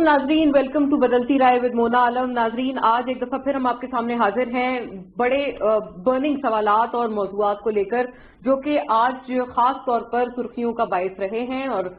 नाजरीन, welcome to बदलती राय with Mona आलम। नाजरीन, आज एक दफा फिर हम आपके सामने हाजिर हैं बड़े बर्निंग सवालात और मौजूआत को लेकर, जो कि आज खास तौर पर सुर्खियों का बायस रहे हैं और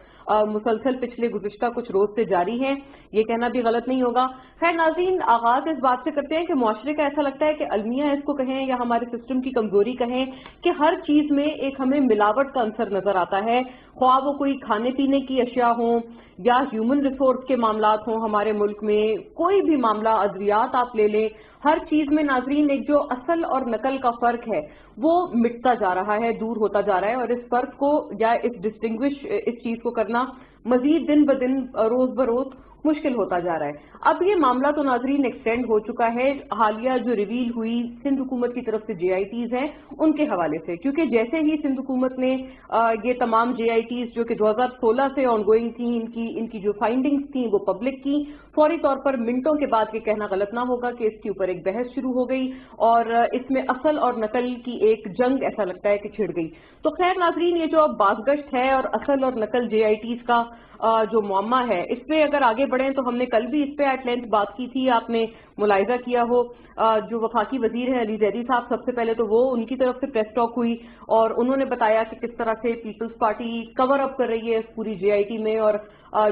मुसलसल पिछले गुज़िश्ता कुछ रोज से जारी हैं। ये कहना भी गलत नहीं होगा। खैर नाज़रीन, आगाज इस बात से करते हैं कि मुआशरे का ऐसा लगता है कि अलमिया इसको कहें या हमारे सिस्टम की कमजोरी कहें कि हर चीज में एक हमें मिलावट का अंसर नजर आता है, ख्वाह वो कोई खाने पीने की अशिया हो या ह्यूमन रिसोर्स के मामलात हों। हमारे मुल्क में कोई भी मामला, अद्वियात आप ले लें, हर चीज में नाजरीन एक जो असल और नकल का फर्क है वो मिटता जा रहा है, दूर होता जा रहा है, और इस फर्क को या इस चीज को करना मजीद दिन ब दिन, रोज बरोज मुश्किल होता जा रहा है। अब ये मामला तो नाजरीन एक्सटेंड हो चुका है हालिया जो रिवील हुई सिंध हुकूमत की तरफ से JITs हैं उनके हवाले से, क्योंकि जैसे ही सिंध हुकूमत ने ये तमाम JITs जो कि 2016 से ऑनगोइंग थी, इनकी जो फाइंडिंग्स थी वो पब्लिक की, फौरी तौर पर मिनटों के बाद ये कहना गलत ना होगा कि इसके ऊपर एक बहस शुरू हो गई और इसमें असल और नकल की एक जंग ऐसा लगता है कि छिड़ गई। तो खैर नाजरीन, ये जो अब बाज़गश्त है और असल और नकल JITs का जो मुअम्मा है, इस पे अगर आगे बढ़ें तो हमने कल भी इस पे एट लेंथ बात की थी, आपने मुलाहिजा किया हो। जो वफाकी वजीर हैं अली जैदी साहब, सबसे पहले तो वो उनकी तरफ से प्रेस टॉक हुई और उन्होंने बताया कि किस तरह से पीपल्स पार्टी कवर अप कर रही है इस पूरी JIT में और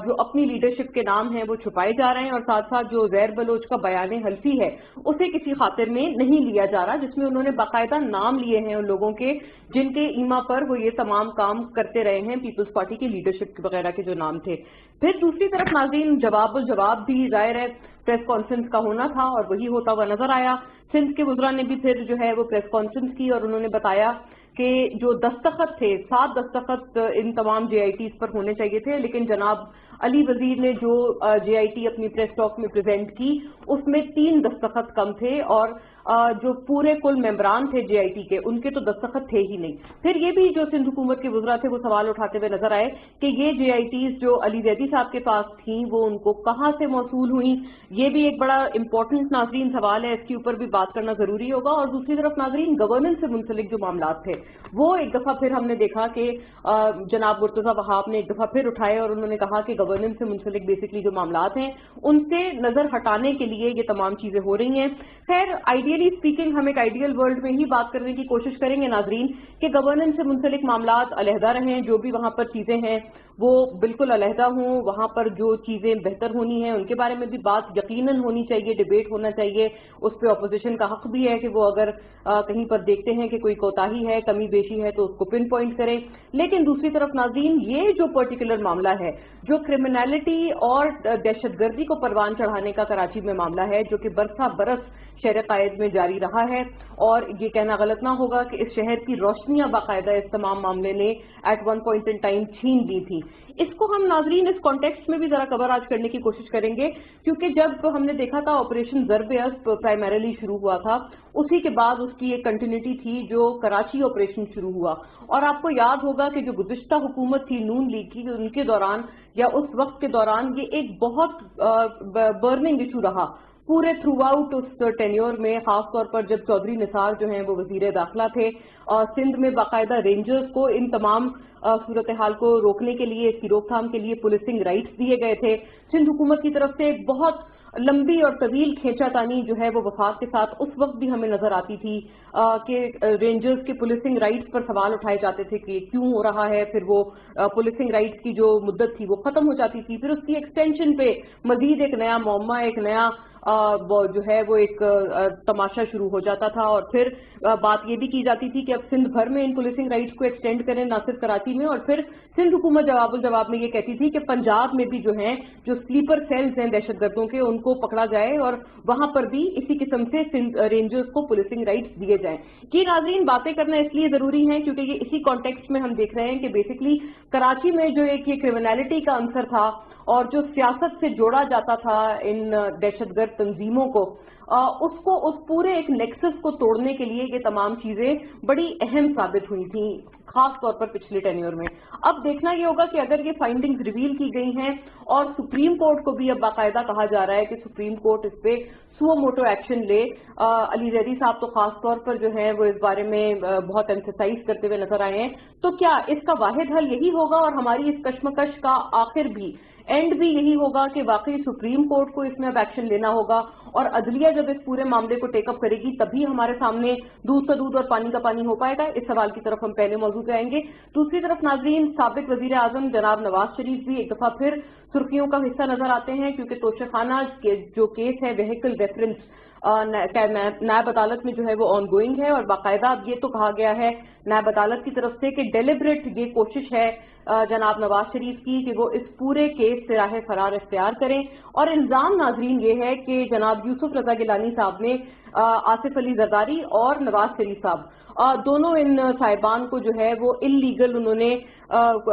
जो अपनी लीडरशिप के नाम हैं वो छुपाए जा रहे हैं, और साथ साथ जो ज़ैर बलोच का बयान हल्फी है उसे किसी खातिर में नहीं लिया जा रहा, जिसमें उन्होंने बाकायदा नाम लिए हैं उन लोगों के जिनके ईमा पर वो ये तमाम काम करते रहे हैं, पीपल्स पार्टी की लीडरशिप वगैरह के जो नाम थे। फिर दूसरी तरफ नाज़रीन, जवाब भी जाहिर है प्रेस कॉन्फ्रेंस का होना था और वही होता हुआ नजर आया। सिंध के वज़रा ने भी फिर जो है वो प्रेस कॉन्फ्रेंस की और उन्होंने बताया कि जो दस्तखत थे, 7 दस्तखत इन तमाम JITs पर होने चाहिए थे, लेकिन जनाब अली वजीर ने जो JIT अपनी प्रेस टॉक में प्रेजेंट की उसमें 3 दस्तखत कम थे और जो पूरे कुल मेंबरान थे JIT के उनके तो दस्तखत थे ही नहीं। फिर ये भी जो सिंध हुकूमत के वज़रा थे वो सवाल उठाते हुए नजर आए कि ये JITs जो अली जैदी साहब के पास थी वो उनको कहां से मौसूल हुई। ये भी एक बड़ा इंपॉर्टेंट नाजरीन सवाल है, इसके ऊपर भी बात करना जरूरी होगा। और दूसरी तरफ नाजरीन, गवर्नेंस से मुंसलिक जो मामला थे वो एक दफा फिर हमने देखा कि जनाब मुर्तजा वहाब ने एक दफा फिर उठाए और उन्होंने कहा कि गवर्नेंस से मुंसलिक बेसिकली जो मामलात हैं उनसे नजर हटाने के लिए ये तमाम चीजें हो रही हैं। खैर आइडियली स्पीकिंग हम एक आइडियल वर्ल्ड में ही बात करने की कोशिश करेंगे नाजरीन कि गवर्नेंस से मुंसलिक मामलात अलहदा रहें, जो भी वहां पर चीजें हैं वो बिल्कुल अलहदा हों, वहां पर जो चीजें बेहतर होनी है उनके बारे में भी बात यकीनन होनी चाहिए, डिबेट होना चाहिए। उस पर अपोजिशन का हक भी है कि वो अगर कहीं पर देखते हैं कि कोई कोताही है, कमी बेशी है तो उसको पिन पॉइंट करें। लेकिन दूसरी तरफ नाज़रीन, ये जो पर्टिकुलर मामला है जो क्रिमिनलिटी और दहशतगर्दी को परवान चढ़ाने का कराची में मामला है, जो कि बरसा बरस शहर कायद में जारी रहा है, और ये कहना गलत ना होगा कि इस शहर की रोशनियां बाकायदा इस तमाम मामले ने at one point in time छीन ली थी। इसको हम नाजरीन इस कॉन्टेक्स्ट में भी जरा कवर आज करने की कोशिश करेंगे, क्योंकि जब हमने देखा था ऑपरेशन ज़र्ब-ए-अस्ब प्राइमरीली शुरू हुआ था, उसी के बाद उसकी एक कंटिन्यूटी थी जो कराची ऑपरेशन शुरू हुआ। और आपको याद होगा कि जो गुज़िश्ता हुकूमत थी नून लीग की, उनके दौरान या उस वक्त के दौरान ये एक बहुत बर्निंग इशू रहा पूरे थ्रू आउट उस टेन्योर में, खास तौर पर जब चौधरी निसार जो हैं वो वजीर दाखिला थे। सिंध में बाकायदा रेंजर्स को इन तमाम सूरत हाल को रोकने के लिए, इसकी रोकथाम के लिए पुलिसिंग राइट्स दिए गए थे। सिंध हुकूमत की तरफ से एक बहुत लंबी और तवील खींचातानी जो है वो वफाक के साथ उस वक्त भी हमें नजर आती थी कि रेंजर्स के पुलिसिंग राइट्स पर सवाल उठाए जाते थे कि क्यों हो रहा है, फिर वो पुलिसिंग राइट्स की जो मुद्दत थी वो खत्म हो जाती थी, फिर उसकी एक्सटेंशन पे मजीद एक नया मुअम्मा, एक नया जो है वो एक तमाशा शुरू हो जाता था। और फिर बात ये भी की जाती थी कि अब सिंध भर में इन पुलिसिंग राइट्स को एक्सटेंड करें, ना सिर्फ कराची में। और फिर सिंध हुकूमत जवाब में ये कहती थी कि पंजाब में भी जो हैं जो स्लीपर सेल्स हैं दहशतगर्दों के, उनको पकड़ा जाए और वहां पर भी इसी किस्म से रेंजर्स को पुलिसिंग राइट्स दिए जाएं। कि नाज़रीन, बातें करना इसलिए जरूरी है क्योंकि ये इसी कॉन्टेक्स्ट में हम देख रहे हैं कि बेसिकली कराची में जो एक ये क्रिमिनलिटी का अंसर था और जो सियासत से जोड़ा जाता था इन दहशतगर्द तंजीमों को, उसको उस पूरे एक नेक्सस को तोड़ने के लिए ये तमाम चीजें बड़ी अहम साबित हुई थी, खास तौर पर पिछले टेन्योर में। अब देखना ये होगा कि अगर ये फाइंडिंग्स रिवील की गई हैं और सुप्रीम कोर्ट को भी अब बाकायदा कहा जा रहा है कि सुप्रीम कोर्ट इस पे सुओ मोटो एक्शन ले, अली जैदी साहब तो खास तौर पर जो है वो इस बारे में बहुत एम्फेसाइज करते हुए नजर आए हैं, तो क्या इसका वाहिद हल यही होगा और हमारी इस कश्मकश का आखिर भी اینڈ بھی یہی ہوگا کہ واقعی سپریم کورٹ کو اس میں اب ایکشن لینا ہوگا اور عدلیہ جب اس پورے معاملے کو ٹیک اپ کرے گی تبھی ہمارے سامنے دودھ کا دودھ اور پانی کا پانی ہو پائے گا. اس سوال کی طرف ہم پہلے موضوع پہ آئیں گے. دوسری طرف ناظرین، سابق وزیر اعظم جناب نواز شریف بھی ایک دفعہ پھر سرخیوں کا حصہ نظر آتے ہیں، کیونکہ توشہ خانہ جو کیس ہے وہیکل ریفرنس نیب عدالت میں جو ہے وہ آن گوئنگ ہے، اور باقاعدہ اب یہ تو کہا گیا ہے نیب عدالت کی طرف سے کہ ڈیلیبریٹ یہ کوشش ہے جناب نواز شریف کی کہ وہ اس پورے کیس سے راہ فرار اختیار کریں. اور الزام ناظرین یہ ہے کہ جناب یوسف رضا گیلانی صاحب نے آصف علی زرداری اور نواز شریف صاحب دونوں ان صاحبان کو جو ہے وہ انلیگل انہوں نے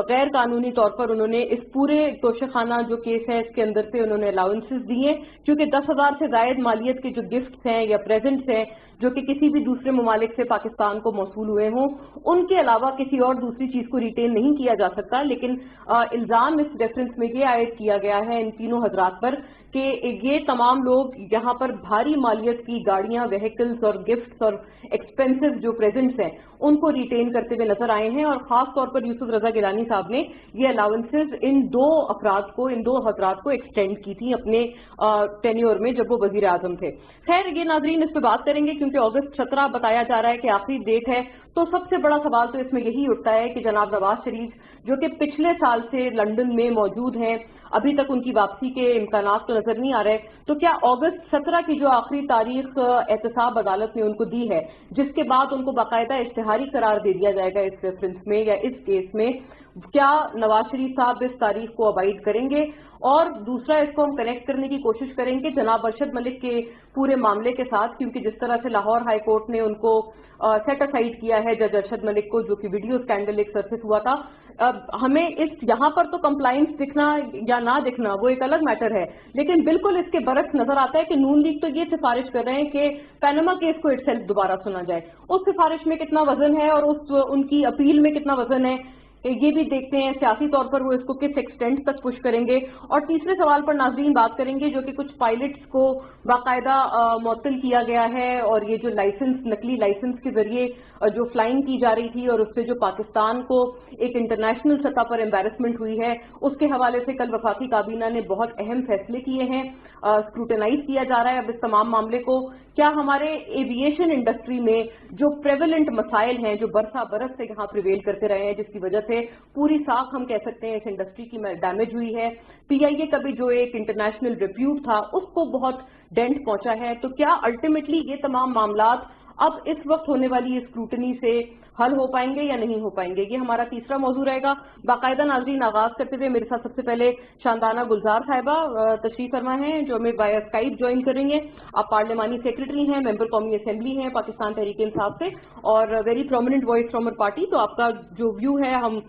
غیر قانونی طور پر انہوں نے اس پورے توشہ خانہ جو کیس ہے اس کے اندر سے انہوں نے الاؤنسز دیے، کیونکہ 10,000 سے زائد مالیت کے جو گفٹس ہیں یا پریزنٹس ہیں جو کہ کسی بھی دوسرے ممالک سے پاکستان کو موصول ہوئے ہوں، ان کے علاوہ کسی اور دوسری چیز کو ریٹین نہیں کیا جا سکتا. لیکن الزام اس ریفرنس میں یہ عائد کیا گیا ہے ان تینوں حضرات پر کہ یہ تمام لوگ یہاں پر بھاری مالیت کی گاڑیاں، وہیکلز اور گفٹس اور ایکسپینسز جو پریزنٹس ہیں ان کو ریٹین کرتے ہوئے نظر آئے ہیں، اور خاص طور پر یوسف رضا گیلانی صاحب نے یہ الاؤنسز ان دو حضرات کو ایکسٹینڈ کی تھی اپنے ٹینیور میں جب وہ وزیر اعظم تھے. خیر یہ ناظرین اس پہ بات کریں گے کیونکہ اگست 17 بتایا جا رہا ہے کہ آخری ڈیٹ ہے. تو سب سے بڑا سوال تو اس میں یہی اٹھتا ہے کہ جناب نواز شریف جو کہ پچھلے سال سے لندن میں موجود ہیں، ابھی تک ان کی واپسی کے امکانات تو نظر نہیں آ رہے، تو کیا اگست 17 کی جو آخری تاریخ احتساب عدالت نے ان کو دی ہے جس کے بعد ان کو باقاعدہ اشتہاری قرار دے دیا جائے گا اس ریفرنس میں یا اس کیس میں، کیا نواز شریف صاحب اس تاریخ کو ابائڈ کریں گے؟ اور دوسرا اس کو ہم کنیکٹ کرنے کی کوشش کریں گے جناب ارشد ملک کے پورے معاملے کے ساتھ، کیونکہ جس طرح سے لاہور ہائی کورٹ نے ان کو سیٹ اسائڈ کیا ہے جج ارشد ملک کو، جو کہ ویڈیو اسکینڈل ایک سرفس ہوا تھا. ہمیں یہاں پر تو کمپلائنس دکھنا یا نہ دکھنا وہ ایک الگ میٹر ہے، لیکن بالکل اس کے برعکس نظر آتا ہے کہ نون لیگ تو یہ سفارش کر رہے ہیں کہ پیناما کیس کو اٹ سیلف دوبارہ سنا جائے. اس سفارش میں کتنا وزن ہے اور ان کی اپیل میں کتنا وزن ہے، یہ بھی دیکھتے ہیں سیاسی طور پر وہ اس کو کس ایکسٹینٹ تک پش کریں گے. اور تیسرے سوال پر ناظرین بات کریں گے جو کہ کچھ پائلٹس کو باقاعدہ معطل کیا گیا ہے، اور یہ جو لائسنس نقلی لائسنس کے ذریعے جو فلائنگ کی جا رہی تھی اور اس سے جو پاکستان کو ایک انٹرنیشنل سطح پر امبیرسمنٹ ہوئی ہے، اس کے حوالے سے کل وفاقی کابینہ نے بہت اہم فیصلے کیے ہیں. اسکروٹنائز کیا جا رہا ہے اب اس تمام معاملے کو. کیا ہمارے ایویشن انڈسٹری میں جو پریولنٹ مسائل ہیں جو برسہ برس سے یہاں پریویل کرتے رہے ہیں، جس کی وجہ سے پوری ساکھ ہم کہہ سکتے ہیں اس انڈسٹری کی ڈیمیج ہوئی ہے، پی آئی اے کا بھی جو ایک انٹرنیشنل ریپیوٹ تھا اس کو بہت ڈینٹ پہنچا ہے، تو کیا الٹیمیٹلی یہ تمام معاملات اب اس وقت ہونے والی اسکروٹنی سے حل ہو پائیں گے یا نہیں ہو پائیں گے؟ یہ ہمارا تیسرا موضوع رہے گا. باقاعدہ ناظرین آغاز کرتے ہوئے میرے ساتھ سب سے پہلے شاندانہ گلزار صاحبہ تشریف فرما ہیں جو ہمیں بائی اسکائپ جوائن کر رہی ہیں. آپ پارلیمانی سیکرٹری ہیں، ممبر قومی اسمبلی ہیں پاکستان تحریک انصاف سے، اور ویری پرومیننٹ وائس فرام اور پارٹی. تو آپ کا جو ویو ہے ہم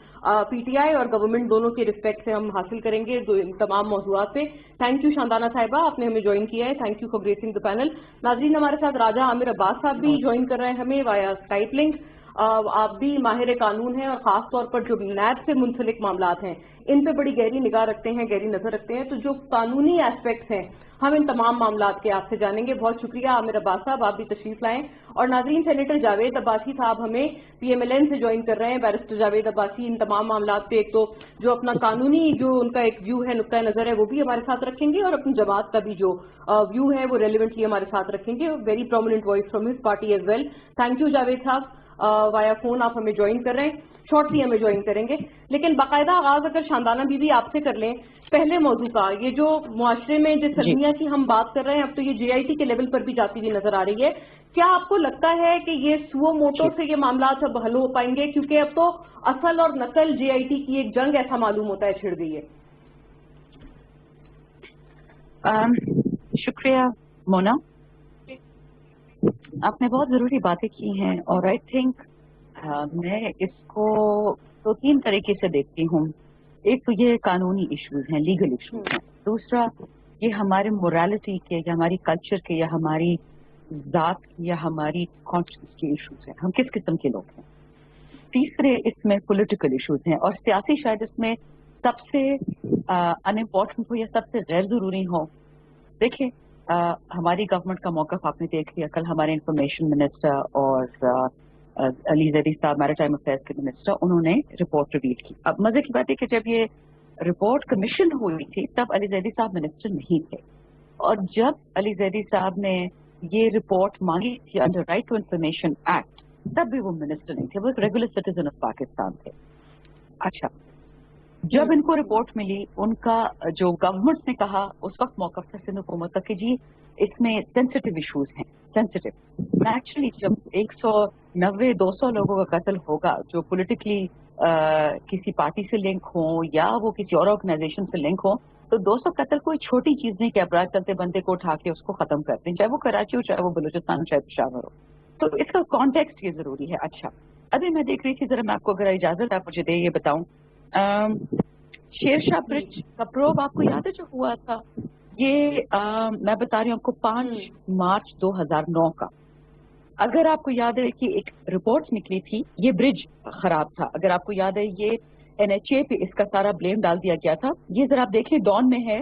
پی ٹی آئی اور گورنمنٹ دونوں کے ریسپیکٹ سے ہم حاصل کریں گے تمام موضوعات پہ. تھینک یو شاندانہ صاحبہ، آپ نے ہمیں جوائن کیا ہے. Thank you for greasing the panel. ناظرین ہمارے ساتھ راجہ عامر عباس صاحب بھی جوائن کر رہے ہیں ہمیں وایا اسکائپ لنک. آپ بھی ماہر قانون ہیں اور خاص طور پر جو نیب سے منسلک معاملات ہیں ان پہ بڑی گہری نگاہ رکھتے ہیں، گہری نظر رکھتے ہیں. تو جو قانونی ایسپیکٹس ہیں ہم ان تمام معاملات کے آپ سے جانیں گے. بہت شکریہ عامر عباس صاحب، آپ بھی تشریف لائیں. اور ناظرین سینیٹر جاوید عباسی صاحب ہمیں پی ایم ایل این سے جوائن کر رہے ہیں. بیرسٹر جاوید عباسی ان تمام معاملات پہ ایک تو جو اپنا قانونی جو ان کا ایک ویو ہے، نقطۂ نظر ہے، وہ بھی ہمارے ساتھ رکھیں گے، اور اپنی جماعت کا بھی جو ویو ہے وہ ریلیونٹلی ہمارے ساتھ رکھیں گے. Very prominent voice from his party as well. Thank you Javed صاحب، وایا فون آپ ہمیں جوائن کر رہے ہیں. شارٹلی ہمیں جوائن کریں گے، لیکن باقاعدہ آغاز اگر شاندانہ بھی آپ سے کر لیں پہلے موضوع کا. یہ جو معاشرے میں جس سرگرمیاں کی ہم بات کر رہے ہیں اب تو یہ جے آئی ٹی کے لیول پر بھی جاتی ہوئی نظر آ رہی ہے. کیا آپ کو لگتا ہے کہ یہ سو موٹو سے یہ معاملات اب حل ہو پائیں گے؟ کیونکہ اب تو اصل اور نقل جے آئی ٹی کی ایک جنگ ایسا معلوم ہوتا ہے چھڑ گئی ہے. شکریہ مونا، آپ نے بہت ضروری باتیں کی ہیں، اور آئی تھنک میں اس کو دو تین طریقے سے دیکھتی ہوں. ایک تو یہ قانونی ایشوز ہیں، لیگل ایشوز ہیں. دوسرا یہ ہمارے مورالٹی کے یا ہماری کلچر کے یا ہماری ذات کی یا ہماری کانشنس کے ایشوز ہیں، ہم کس قسم کے لوگ ہیں. تیسرے اس میں پولیٹیکل ایشوز ہیں، اور سیاسی شاید اس میں سب سے ان امپورٹنٹ ہو یا سب سے غیر ضروری ہو. دیکھیں ہماری گورنمنٹ کا موقف آپ نے دیکھ لیا. کل ہمارے انفارمیشن منسٹر اور علی زیدی صاحب میری ٹائم افیئرس کے منسٹر، انہوں نے رپورٹ ریویل کی. اب مزے کی بات ہے کہ جب یہ रिपोर्ट कमीशन हुई थी तब अली जैदी साहब मिनिस्टर नहीं थे, और जब अली जैदी साहब ने ये रिपोर्ट मांगी थी under Right to Information Act, तब भी वो मिनिस्टर नहीं थे, वो एक रेगुलर सिटीजन ऑफ पाकिस्तान थे। अच्छा, जब इनको रिपोर्ट मिली, उनका जो गवर्नमेंट ने कहा उस वक्त मौक़िफ़ था सिंध हुकूमत का कि जी इसमें सेंसिटिव इश्यूज हैं, सेंसिटिव। नेचुरली जब 190-200 लोगों का कत्ल होगा जो पॉलिटिकली किसी पार्टी से लिंक हो या वो किसी और ऑर्गेनाइजेशन से लिंक हो, तो 200 कत्ल कोई छोटी चीज नहीं कि अपराध करते बंदे को उठा के उसको खत्म कर दें, चाहे वो कराची हो, चाहे वो बलूचिस्तान, चाहे पेशावर हो। तो इसका कॉन्टेक्स्ट ये जरूरी है। अच्छा, अभी मैं देख रही थी, जरा मैं आपको अगर इजाजत आप मुझे दे ये बताऊं, शेरशाह ब्रिज का प्रोब आपको याद है जो हुआ था, ये मैं बता रही हूँ आपको 5 मार्च 2009 का। अगर आपको याद है कि एक रिपोर्ट निकली थी, ये ब्रिज खराब था, अगर आपको याद है ये NHA पे इसका सारा ब्लेम डाल दिया गया था। ये जरा आप देखें, डॉन में है,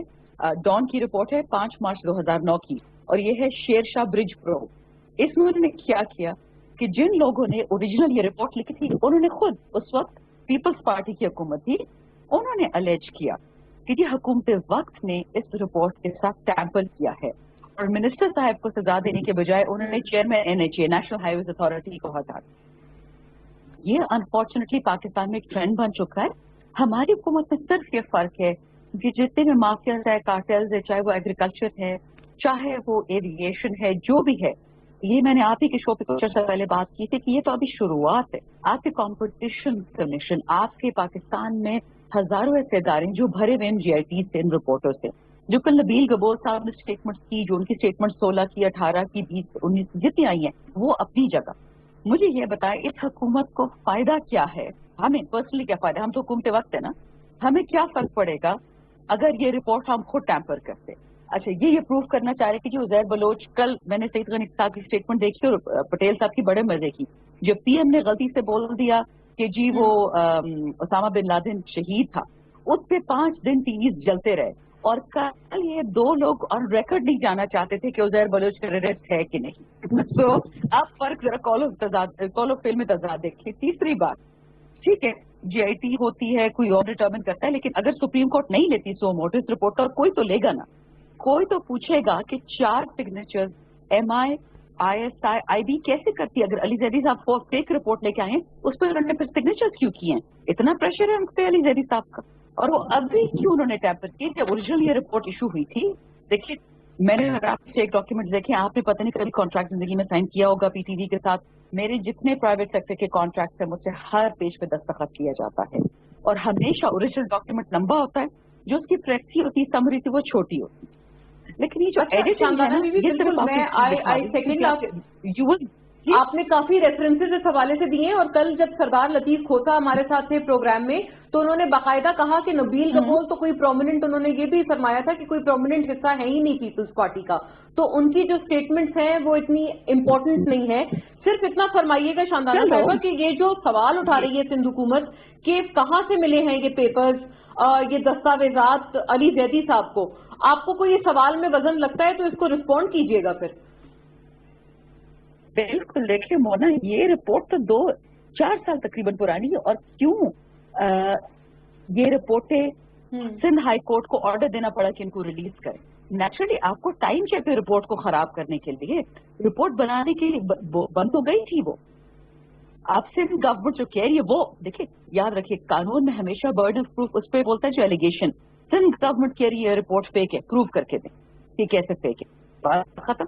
डॉन की रिपोर्ट है 5 मार्च 2009 की, और ये है शेरशाह ब्रिज प्रोब। इसमें उन्होंने क्या किया कि जिन लोगों ने ओरिजिनल ये रिपोर्ट लिखी थी, उन्होंने खुद, उस वक्त पीपल्स पार्टी की हुकूमत थी, उन्होंने अलेज किया कि जी हुकूमत वक्त ने इस रिपोर्ट के साथ टैम्पर किया है, और मिनिस्टर साहब को सजा देने के बजाय उन्होंने chairman NHA national highways authority को हटा दिया। ये अनफॉर्चुनेटली पाकिस्तान में एक ट्रेंड बन चुका है। हमारी हुकूमत में सिर्फ ये फर्क है कि जितने भी माफियाज है, कार्टेल्स है, चाहे वो एग्रीकल्चर है, चाहे वो एविएशन है, जो भी है, ये मैंने आप ही के शो पे कुछ अर्सा पहले बात की थी कि ये तो अभी शुरुआत है। आपके कंपटीशन कमीशन, आपके पाकिस्तान में हजारों ऐसे इदारे जो भरे हुए GIT से, इन रिपोर्टों से, जो कल नबील गबोर साहब ने स्टेटमेंट की, जो उनकी स्टेटमेंट 16 की, 18 की, 20, 19 जितनी आई हैं, वो अपनी जगह। मुझे ये बताएं, इस हुकूमत को फायदा क्या है, हमें पर्सनली क्या फायदा, हम तो हुकूमत वक्त है ना, हमें क्या फर्क पड़ेगा अगर ये रिपोर्ट हम खुद टैंपर करते। अच्छा, ये प्रूव करना चाह रहे कि जो उज़ैर बलोच, कल मैंने सईद गनी साहब की स्टेटमेंट देखी और पटेल साहब की बड़े मजे की, जो PM ने गलती से बोल दिया कि जी वो उसामा बिन लादेन शहीद था, उस पे 5 दिन टीवी जलते रहे, और कल ये 2 लोग ऑन रिकॉर्ड नहीं जाना चाहते थे कि उज़ैर बलोच टेररिस्ट है कि नहीं। तो आप फर्क जरा कॉल ऑफ फेल में तजाद देखिए। तीसरी बात, ठीक है GIT होती है, कोई और डिटर्मिन करता है, लेकिन अगर सुप्रीम कोर्ट नहीं लेती सो मोटो इस रिपोर्ट का, और कोई तो लेगा ना, कोई तो पूछेगा कि 4 सिग्नेचर्स MI, ISI, IB कैसे करती है। अगर अली जैदी साहब फेक रिपोर्ट लेके आए, उस पर उन्होंने फिर सिग्नेचर्स क्यों किए हैं? इतना प्रेशर है उन पे अली जैदी साहब का, और वो अभी क्यों उन्होंने टैम्पर की? जब ओरिजिनल ये रिपोर्ट इशू हुई थी, देखिए मैंने आपसे एक डॉक्यूमेंट देखे, आपने पता नहीं कभी कॉन्ट्रैक्ट जिंदगी में साइन किया होगा PTV के साथ। मेरे जितने प्राइवेट सेक्टर के कॉन्ट्रैक्ट है, मुझसे हर पेज पे दस्तखत किया जाता है, और हमेशा ओरिजिनल डॉक्यूमेंट लंबा होता है, जो उसकी प्रेक्सी होती है, समरी थी, वो छोटी होती है। लेकिन ये जो एडिटिंग है ना, ये सिर्फ आपने काफी रेफरेंसेस इस हवाले से दिए, और कल जब सरदार लतीफ खोसा हमारे साथ थे प्रोग्राम में, तो उन्होंने बाकायदा कहा कि नबील गफूर तो कोई प्रोमिनेंट, उन्होंने ये भी फरमाया था कि कोई प्रोमिनेंट हिस्सा है ही नहीं पीपल्स पार्टी का, तो उनकी जो स्टेटमेंट्स हैं वो इतनी इम्पोर्टेंट नहीं है। सिर्फ इतना फरमाइएगा शानदाना साहिबा कि ये जो सवाल उठा रही है सिंध हुकूमत कि कहाँ से मिले हैं ये पेपर्स, ये दस्तावेजात अली जैदी साहब को, आपको कोई ये सवाल में वजन लगता है तो इसको रिस्पॉन्ड कीजिएगा फिर। बिल्कुल, देखिए मोना, ये रिपोर्ट तो 2-4 साल तकरीबन पुरानी है, और क्यों ये रिपोर्टें सिंध हाई कोर्ट को ऑर्डर देना पड़ा कि इनको रिलीज करें। नेचुरली आपको टाइम चाहिए रिपोर्ट को खराब करने के लिए, रिपोर्ट बनाने के लिए बन तो गई थी वो। आपसे भी गवर्नमेंट जो कह रही है वो, देखिए याद रखिए, कानून में हमेशा बर्डन ऑफ प्रूफ उस पर बोलता है जो एलिगेशन। सिंध गवर्नमेंट कह रही है रिपोर्ट फेक है, प्रूव करके दें कि कैसे फेक है, बात खत्म।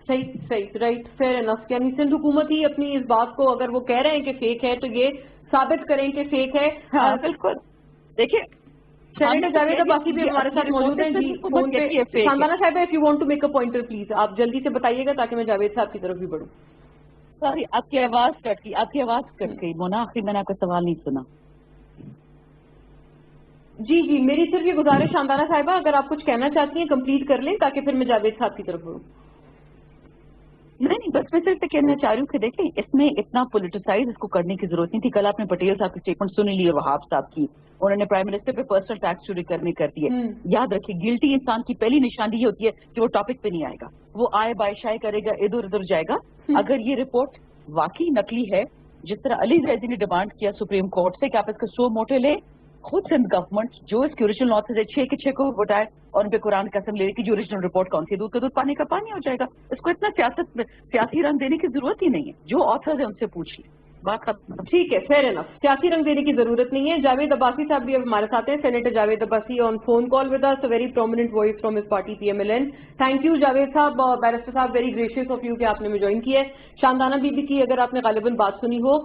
सही, राइट, फेयर इनफ। यानी सिंध हुकूमत ही अपनी इस बात को, अगर वो कह रहे हैं कि फेक है, तो ये साबित करें कि फेक है। हाँ, बिल्कुल। देखिए सेनेटर जावेद बाकी भी हमारे साथ मौजूद हैं जी फोन पे। शानदाना साहब, if you want to make a pointer please आप जल्दी से बताइएगा ताकि मैं जावेद साहब की तरफ भी बढ़ूं। सॉरी, आपकी आवाज कट गई मोना, आखिर मैंने आपका सवाल नहीं सुना। जी, मेरी सिर्फ ये गुजारिश शानदाना साहिबा, अगर आप कुछ कहना चाहती हैं कंप्लीट कर लें ताकि फिर मैं जावेद साहब की तरफ बढ़ूं। नहीं, बस मैं सिर्फ कहना चाह रही हूँ कि देखें, इसमें इतना पोलिटिसाइज इसको करने की जरूरत नहीं थी। कल आपने पटेल साहब की स्टेटमेंट सुनी ली है, वहाब साहब की, उन्होंने प्राइम मिनिस्टर पे पर्सनल टैक्स चोरी करने कर दिए। याद रखिए, गिल्टी इंसान की पहली निशानी ये होती है कि वो टॉपिक पे नहीं आएगा, वो आए बायशाई करेगा, इधर उधर जाएगा। अगर ये रिपोर्ट वाकई नकली है جس طرح علی زیدی نے ڈیمانڈ کیا سپریم کورٹ سے کہ آپ اس کا سو موٹے لیں، خود سندھ گورنمنٹ جو اس کی اوریجنل آتھر ہے 6 کے 6 کو بتائے اور ان پہ قرآن قسم لے کہ جو اوریجنل رپورٹ کون سی ہے، دودھ کا دودھ پانی کا پانی ہو جائے گا. اس کو اتنا سیاسی رنگ دینے کی ضرورت ہی نہیں ہے. جو آتھر ہے ان سے پوچھ لیں. بات ختم. ٹھیک ہے، فیئر انف. سیاسی رنگ دینے کی ضرورت نہیں ہے. جاوید عباسی صاحب بھی اب ہمارے ساتھ ہیں. Senator Javed Abbasi on phone call with us, very prominent voice from his party PMLN. Thank you Javed صاحب. بیرسٹر صاحب ویری گریشیس آف یو کہ آپ نے ہمیں جوائن کیا ہے. شاندانہ بی بی کی اگر آپ نے غالباً بات سنی ہو،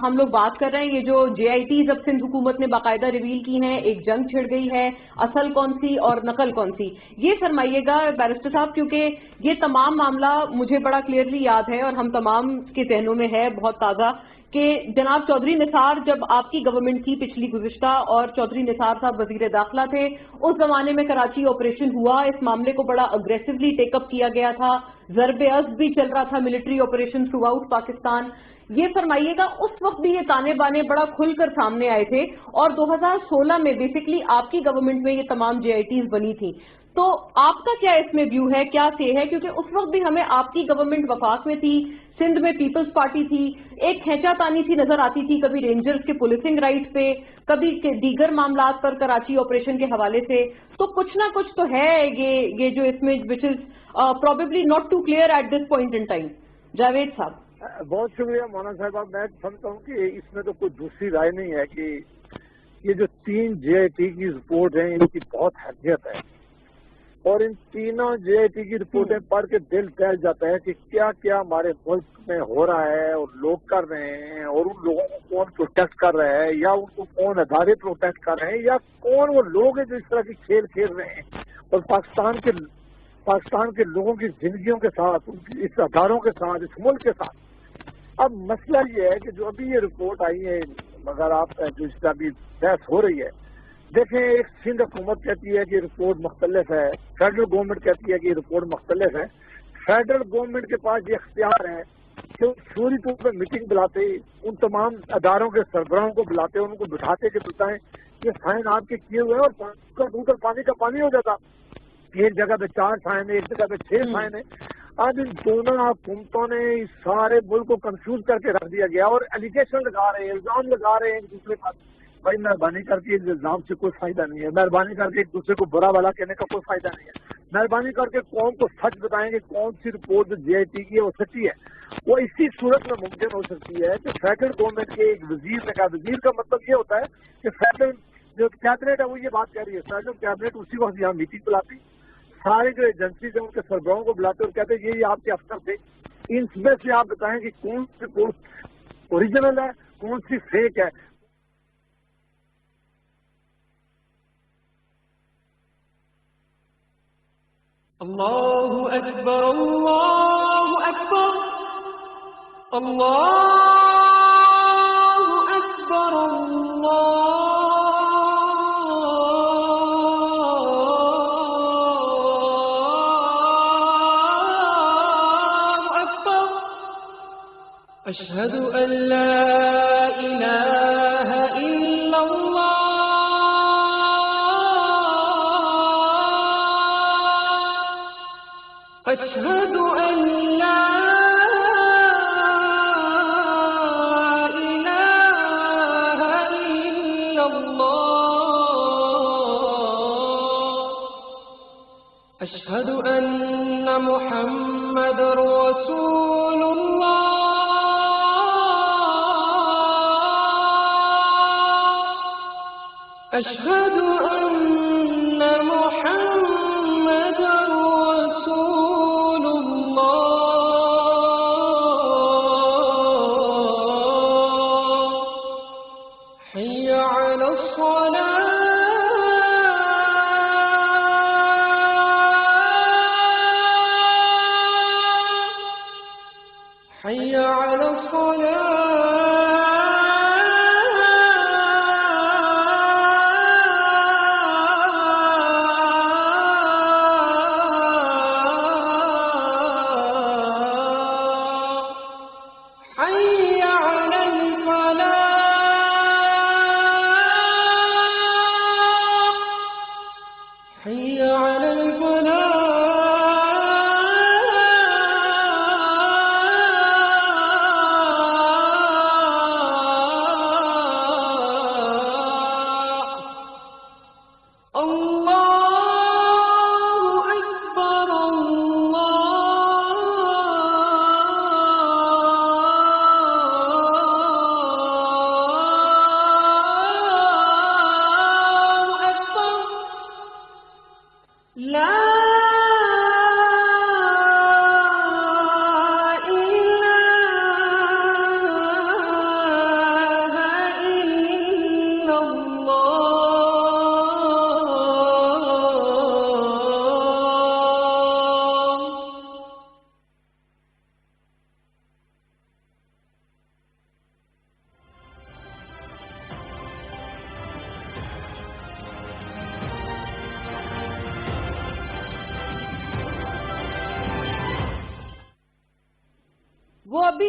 ہم لوگ بات کر رہے ہیں یہ جو JITs اب سندھ حکومت نے باقاعدہ ریویل کی ہیں، ایک جنگ چھڑ گئی ہے، اصل کون سی اور نقل کون سی، یہ فرمائیے گا بیرسٹر صاحب، کیونکہ یہ تمام معاملہ مجھے بڑا کلیئرلی یاد ہے اور ہم تمام کے ذہنوں میں ہے بہت تازہ کہ جناب چودھری نثار جب آپ کی گورنمنٹ تھی پچھلی گزشتہ اور چودھری نثار صاحب وزیر داخلہ تھے، اس زمانے میں کراچی آپریشن ہوا، اس معاملے کو بڑا اگریسولی ٹیک اپ کیا گیا تھا، ضرب عزم بھی چل رہا تھا military operation through out Pakistan. یہ فرمائیے گا اس وقت بھی یہ تانے بانے بڑا کھل کر سامنے آئے تھے اور 2016 میں بیسکلی آپ کی گورنمنٹ میں یہ تمام JITs بنی تھی. تو آپ کا کیا اس میں ویو ہے، کیا سے ہے؟ کیونکہ اس وقت بھی ہمیں آپ کی گورنمنٹ وفاق میں تھی، سندھ میں پیپلز پارٹی تھی، ایک کھینچا تانی سی نظر آتی تھی کبھی رینجرز کے پولیسنگ رائٹ پہ، کبھی دیگر معاملات پر کراچی آپریشن کے حوالے سے. تو کچھ نہ کچھ تو ہے یہ جو اس میں which is probably not too clear at this point in time. Javed sahab. بہت شکریہ مولانا صاحبہ. میں سمجھتا ہوں کہ اس میں تو کوئی دوسری رائے نہیں ہے کہ یہ جو 3 JIT کی رپورٹ ہیں ان کی بہت حیثیت ہے اور ان تینوں JIT کی رپورٹیں پڑھ کے دل دہل جاتا ہے کہ کیا کیا ہمارے ملک میں ہو رہا ہے اور لوگ کر رہے ہیں اور ان لوگوں کو کون پروٹیکٹ کر رہا ہے یا ان کو کون ادارے پروٹیکٹ کر رہے ہیں یا کون وہ لوگ ہیں جو اس طرح کی کھیل کھیل رہے ہیں اور پاکستان کے لوگوں کی زندگیوں کے ساتھ، ان کی اس اداروں کے ساتھ، اس ملک کے ساتھ. اب مسئلہ یہ ہے کہ جو ابھی یہ رپورٹ آئی ہے مگر آپ جو اس کا ابھی بحث ہو رہی ہے، دیکھیں ایک سندھ حکومت کہتی ہے کہ یہ رپورٹ مختلف ہے، فیڈرل گورنمنٹ کہتی ہے کہ یہ رپورٹ مختلف ہے. فیڈرل گورنمنٹ کے پاس یہ اختیار ہے کہ وہ فوری طور پہ میٹنگ بلاتے، ان تمام اداروں کے سربراہوں کو بلاتے، ان کو بٹھاتے کہ بتائیں یہ فائن آپ کے کیے ہوئے ہیں اور پانی کا پانی ہو جاتا. ایک جگہ پہ 4 فائن ہے، ایک جگہ پہ 6 فائن ہے. آج ان دونوں حکومتوں نے اس سارے ملک کو کنفیوز کر کے رکھ دیا گیا اور ایلیگیشن لگا رہے ہیں، الزام لگا رہے ہیں ایک دوسرے کا. بھائی مہربانی کر کے اس الزام سے کوئی فائدہ نہیں ہے، مہربانی کر کے ایک دوسرے کو برا بھلا کہنے کا کوئی فائدہ نہیں ہے. مہربانی کر کے قوم کو سچ بتائیں کہ کون سی رپورٹ جو JIT کی ہے وہ سچی ہے. وہ اسی صورت میں ممکن ہو سکتی ہے کہ فیڈرل گورنمنٹ کے ایک وزیر نے کہا، وزیر کا مطلب یہ ہوتا ہے کہ فیڈرل جو کیبنٹ ہے وہ یہ بات کہہ رہی ہے، فیڈرل کیبنٹ اسی وقت یہاں میٹنگ بلاتی، سارے جو ایجنسیز ہیں ان کے سربراہوں کو بلاتے اور کہتے ہیں یہ آپ کے افسر تھے، ان میں سے آپ بتائیں کہ کون سی رپورٹ اوریجنل ہے کون سی فیک ہے. اللہ اکبر اللہ اکبر اللہ اکبر اللہ اکبر. اشہد ان لا الہ الا اللہ اشہد ان لا الہ الا اللہ اشہد ان محمد رسول اللہ اشہد ان محمد رسول اللہ. حی علی الصلاة حی علی الصلاة حي على الفلاح حي على الفلاح. वो अभी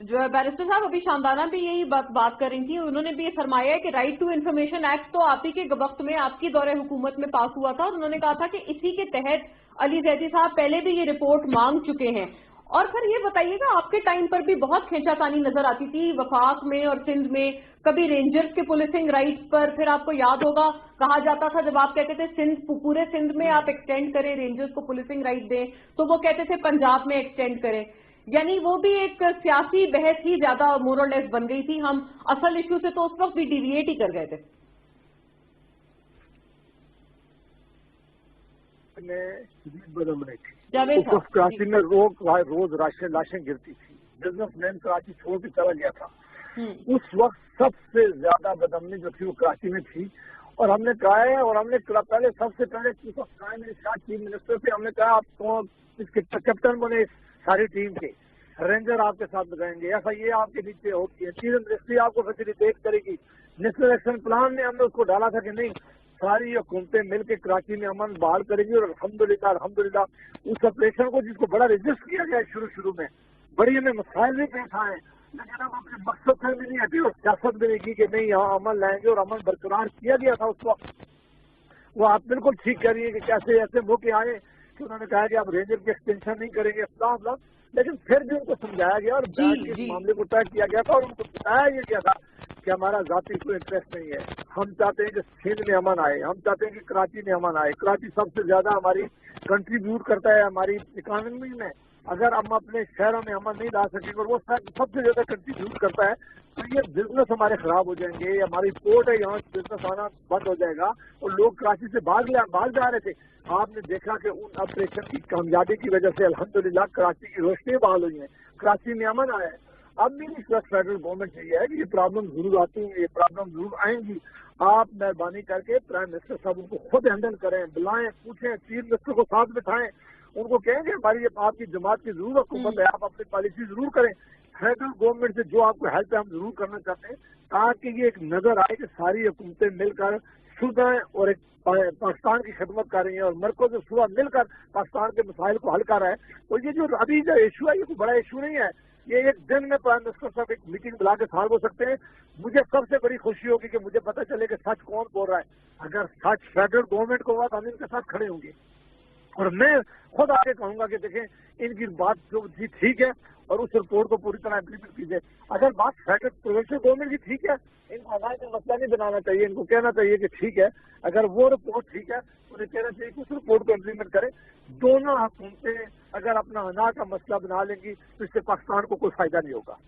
जो बैरिस्टर साहब अभी शानदाना भी यही बात कर रही थी, उन्होंने भी ये फरमाया है कि राइट टू इन्फॉर्मेशन एक्ट तो आप ही के वक्त में आपकी दौरे हुकूमत में पास हुआ था, और उन्होंने कहा था कि इसी के तहत अली जैदी साहब पहले भी ये रिपोर्ट मांग चुके हैं। और फिर ये बताइएगा, आपके टाइम पर भी बहुत खींचातानी नजर आती थी वफाक में और सिंध में, कभी रेंजर्स के पुलिसिंग राइट्स पर, फिर आपको याद होगा कहा जाता था जब आप कहते थे सिंध, पूरे सिंध में आप एक्सटेंड करें, रेंजर्स को पुलिसिंग राइट दें, तो वो कहते थे पंजाब में एक्सटेंड करें। यानी वो भी एक सियासी बहस ही ज्यादा मोर और लेस बन गई थी, हम असल इश्यू से तो उस वक्त भी डिविएट ही कर गए थे। कराची में रोज लाशें गिरती थी, बिजनेसमैन कराची छोड़ के चला गया था। उस वक्त सबसे ज्यादा बदअमनी जो थी वो कराची में थी, और हमने कहा है, और हमने पहले सबसे पहले चीफ मिनिस्टर से हमने कहा आपको इसके कैप्टन बने सारी टीम के, रेंजर आपके साथ लगाएंगे, FIA आपके नीचे होगी, चीफ मिनिस्ट्री आपको फैसिलिटेट करेगी। नेशनल एक्शन प्लान में हमने उसको डाला था कि नहीं, सारी हुकूमतें मिलकर कराची में अमन बहाल करेगी, और अल्हम्दुलिल्लाह उस ऑपरेशन को जिसको बड़ा रजिस्ट किया गया शुरू में, बड़ी हमें मसाइल भी पेश आए, लेकिन हम अपने मकसद से भी नहीं हटी और सियासत भी नहीं की कि नहीं यहाँ अमन लाएंगे, और अमन बरकरार किया गया था उस वक्त। वो आप बिल्कुल ठीक कह रही है कि कैसे ऐसे मौके आए कि उन्होंने कहा कि आप रेंजर की एक्सटेंशन नहीं करेंगे, लेकिन फिर भी उनको समझाया गया और इस मामले को तय किया गया था, और उनको बताया ये गया था कि हमारा जाती कोई इंटरेस्ट नहीं है, हम चाहते हैं कि सिंध में अमन आए, हम चाहते हैं कि कराची में अमन आए। कराची सबसे ज्यादा हमारी कंट्रीब्यूट करता है हमारी इकोनॉमी में, अगर हम अपने शहरों में अमन नहीं ला सकेंगे और वो सबसे ज्यादा कंट्रीब्यूट करता है, तो ये बिजनेस हमारे खराब हो जाएंगे, हमारी पोर्ट है यहाँ बिजनेस आना बंद हो जाएगा, और लोग कराची से भाग जा रहे थे। आपने देखा कि उन ऑपरेशन की कामयाबी की वजह से अल्हम्दुलिल्लाह कराची की रोशनी बहाल हुई है, कराची में अमन आया है। अब भी इस वक्त फेडरल गवर्नमेंट चाहिए है कि ये प्रॉब्लम जरूर आती है, ये प्रॉब्लम जरूर आएंगी, आप मेहरबानी करके प्राइम मिनिस्टर साहब उनको खुद हैंडल करें, बुलाएं, पूछें, चीफ मिनिस्टर को साथ बिठाएं, उनको कहेंगे हमारी आपकी जमात की जरूर हुकूमत है, आप अपनी पॉलिसी जरूर करें, फेडरल गवर्नमेंट से जो आपको हेल्प है हम जरूर करना चाहते हैं, ताकि ये एक नजर आए कि सारी हुकूमतें मिलकर शुदा और एक पाकिस्तान की खिदमत कर रही है, और मरकज और सूबा मिलकर पाकिस्तान के मसाइल को हल कर रहा है। तो ये जो अभी जो इशू है ये कोई बड़ा इशू नहीं है, ये एक दिन में प्राइम मिनिस्टर साहब एक मीटिंग बुला के सॉल्व हो सकते हैं। मुझे सबसे बड़ी खुशी होगी कि मुझे पता चले कि सच कौन बोल रहा है, अगर सच फेडरल गवर्नमेंट को हुआ तो हम इनके साथ खड़े होंगे, और मैं खुद आगे कहूंगा कि देखें इनकी बात जो थी ठीक है, और उस रिपोर्ट को पूरी तरह इम्प्लीमेंट कीजिए। अगर बात फेडरल प्रोविंशियल गवर्नमेंट की ठीक है, इनको हमारे में मसला नहीं बनाना चाहिए, इनको कहना चाहिए कि ठीक है, अगर वो रिपोर्ट ठीक है उन्हें कहना चाहिए कि उस रिपोर्ट को इम्प्लीमेंट करें। दोनों हुकूमतें अगर अपना अना का मसला बना लेंगी तो इससे पाकिस्तान को कोई फायदा नहीं होगा।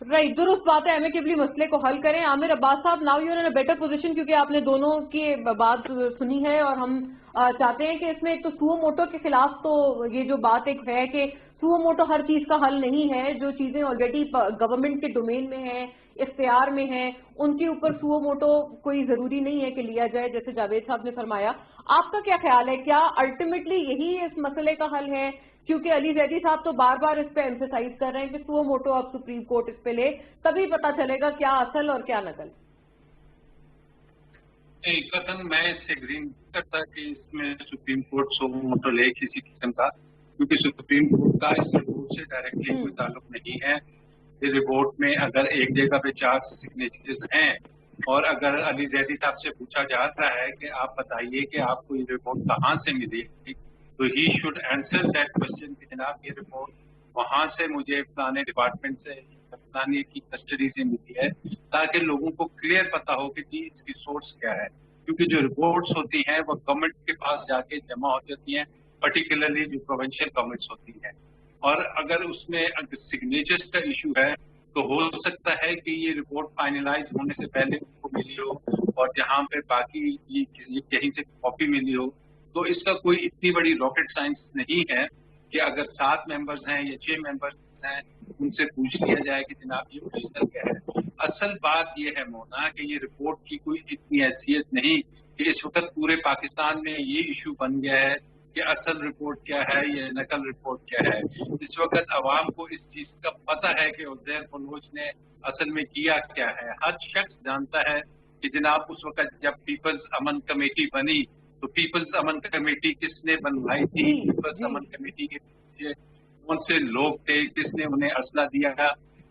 राइट, दुरुस्त बात है, एमिकेबली मसले को हल करें। आमिर अब्बास साहब, now you are in a better position, क्योंकि आपने दोनों की बात सुनी है, और हम चाहते हैं कि इसमें एक तो सुओ मोटो के खिलाफ तो ये जो बात एक है कि सुओ मोटो हर चीज का हल नहीं है, जो चीजें ऑलरेडी गवर्नमेंट के डोमेन में है, इख्तियार में है, उनके ऊपर सुओ मोटो कोई जरूरी नहीं है कि लिया जाए, जैसे जावेद साहब ने फरमाया। आपका क्या ख्याल है, क्या अल्टीमेटली यही इस मसले का हल है? क्योंकि अली जैदी साहब तो बार बार इस पे एम्फेसाइज कर रहे हैं कि सुओ मोटो अब सुप्रीम कोर्ट इस पे ले, तभी पता चलेगा क्या असल और क्या नकल। कथन मैं इससे एग्री नहीं करता कि इसमें सुप्रीम कोर्ट सुओ मोटो ले किसी किस्म का, क्योंकि सुप्रीम कोर्ट का इस रिपोर्ट से डायरेक्टली कोई ताल्लुक नहीं है। इस रिपोर्ट में अगर एक जगह पे 4 सिग्नेचर्स हैं, और अगर अली जैदी साहब से पूछा जा रहा है कि आप बताइए कि आपको ये रिपोर्ट कहाँ से मिली, तो he should answer that question कि जनाब ये रिपोर्ट वहां से मुझे फलाने डिपार्टमेंट से, फलाने की कस्टडी से मिली है, ताकि लोगों को क्लियर पता हो कि जी इसकी सोर्स क्या है। क्योंकि जो रिपोर्ट्स होती हैं वो गवर्नमेंट के पास जाके जमा हो जाती हैं, पर्टिकुलरली जो प्रोविंशियल गवर्नमेंट्स होती हैं, और अगर उसमें सिग्नेचर्स का इशू है तो हो सकता है कि ये रिपोर्ट फाइनलाइज होने से पहले उनको मिली हो, और जहाँ पे बाकी ये कहीं से कॉपी मिली हो, तो इसका कोई इतनी बड़ी रॉकेट साइंस नहीं है कि अगर 7 मेंबर्स हैं या 6 मेंबर्स हैं उनसे पूछ लिया जाए कि जनाब ये ओरिजिनल क्या है। असल बात ये है मोना कि ये रिपोर्ट की कोई इतनी हैसियत नहीं कि इस वक्त पूरे पाकिस्तान में ये इशू बन गया है कि असल रिपोर्ट क्या है या नकल रिपोर्ट क्या है। इस वक्त अवाम को इस चीज का पता है कि उज़ैर बलोच ने असल में किया क्या है। हर शख्स जानता है कि जनाब उस वक्त जब पीपल्स अमन कमेटी बनी तो पीपल्स अमन कमेटी किसने बनवाई थी, पीपल्स अमन कमेटी के पीछे कौन से लोग थे, किसने उन्हें असला दिया,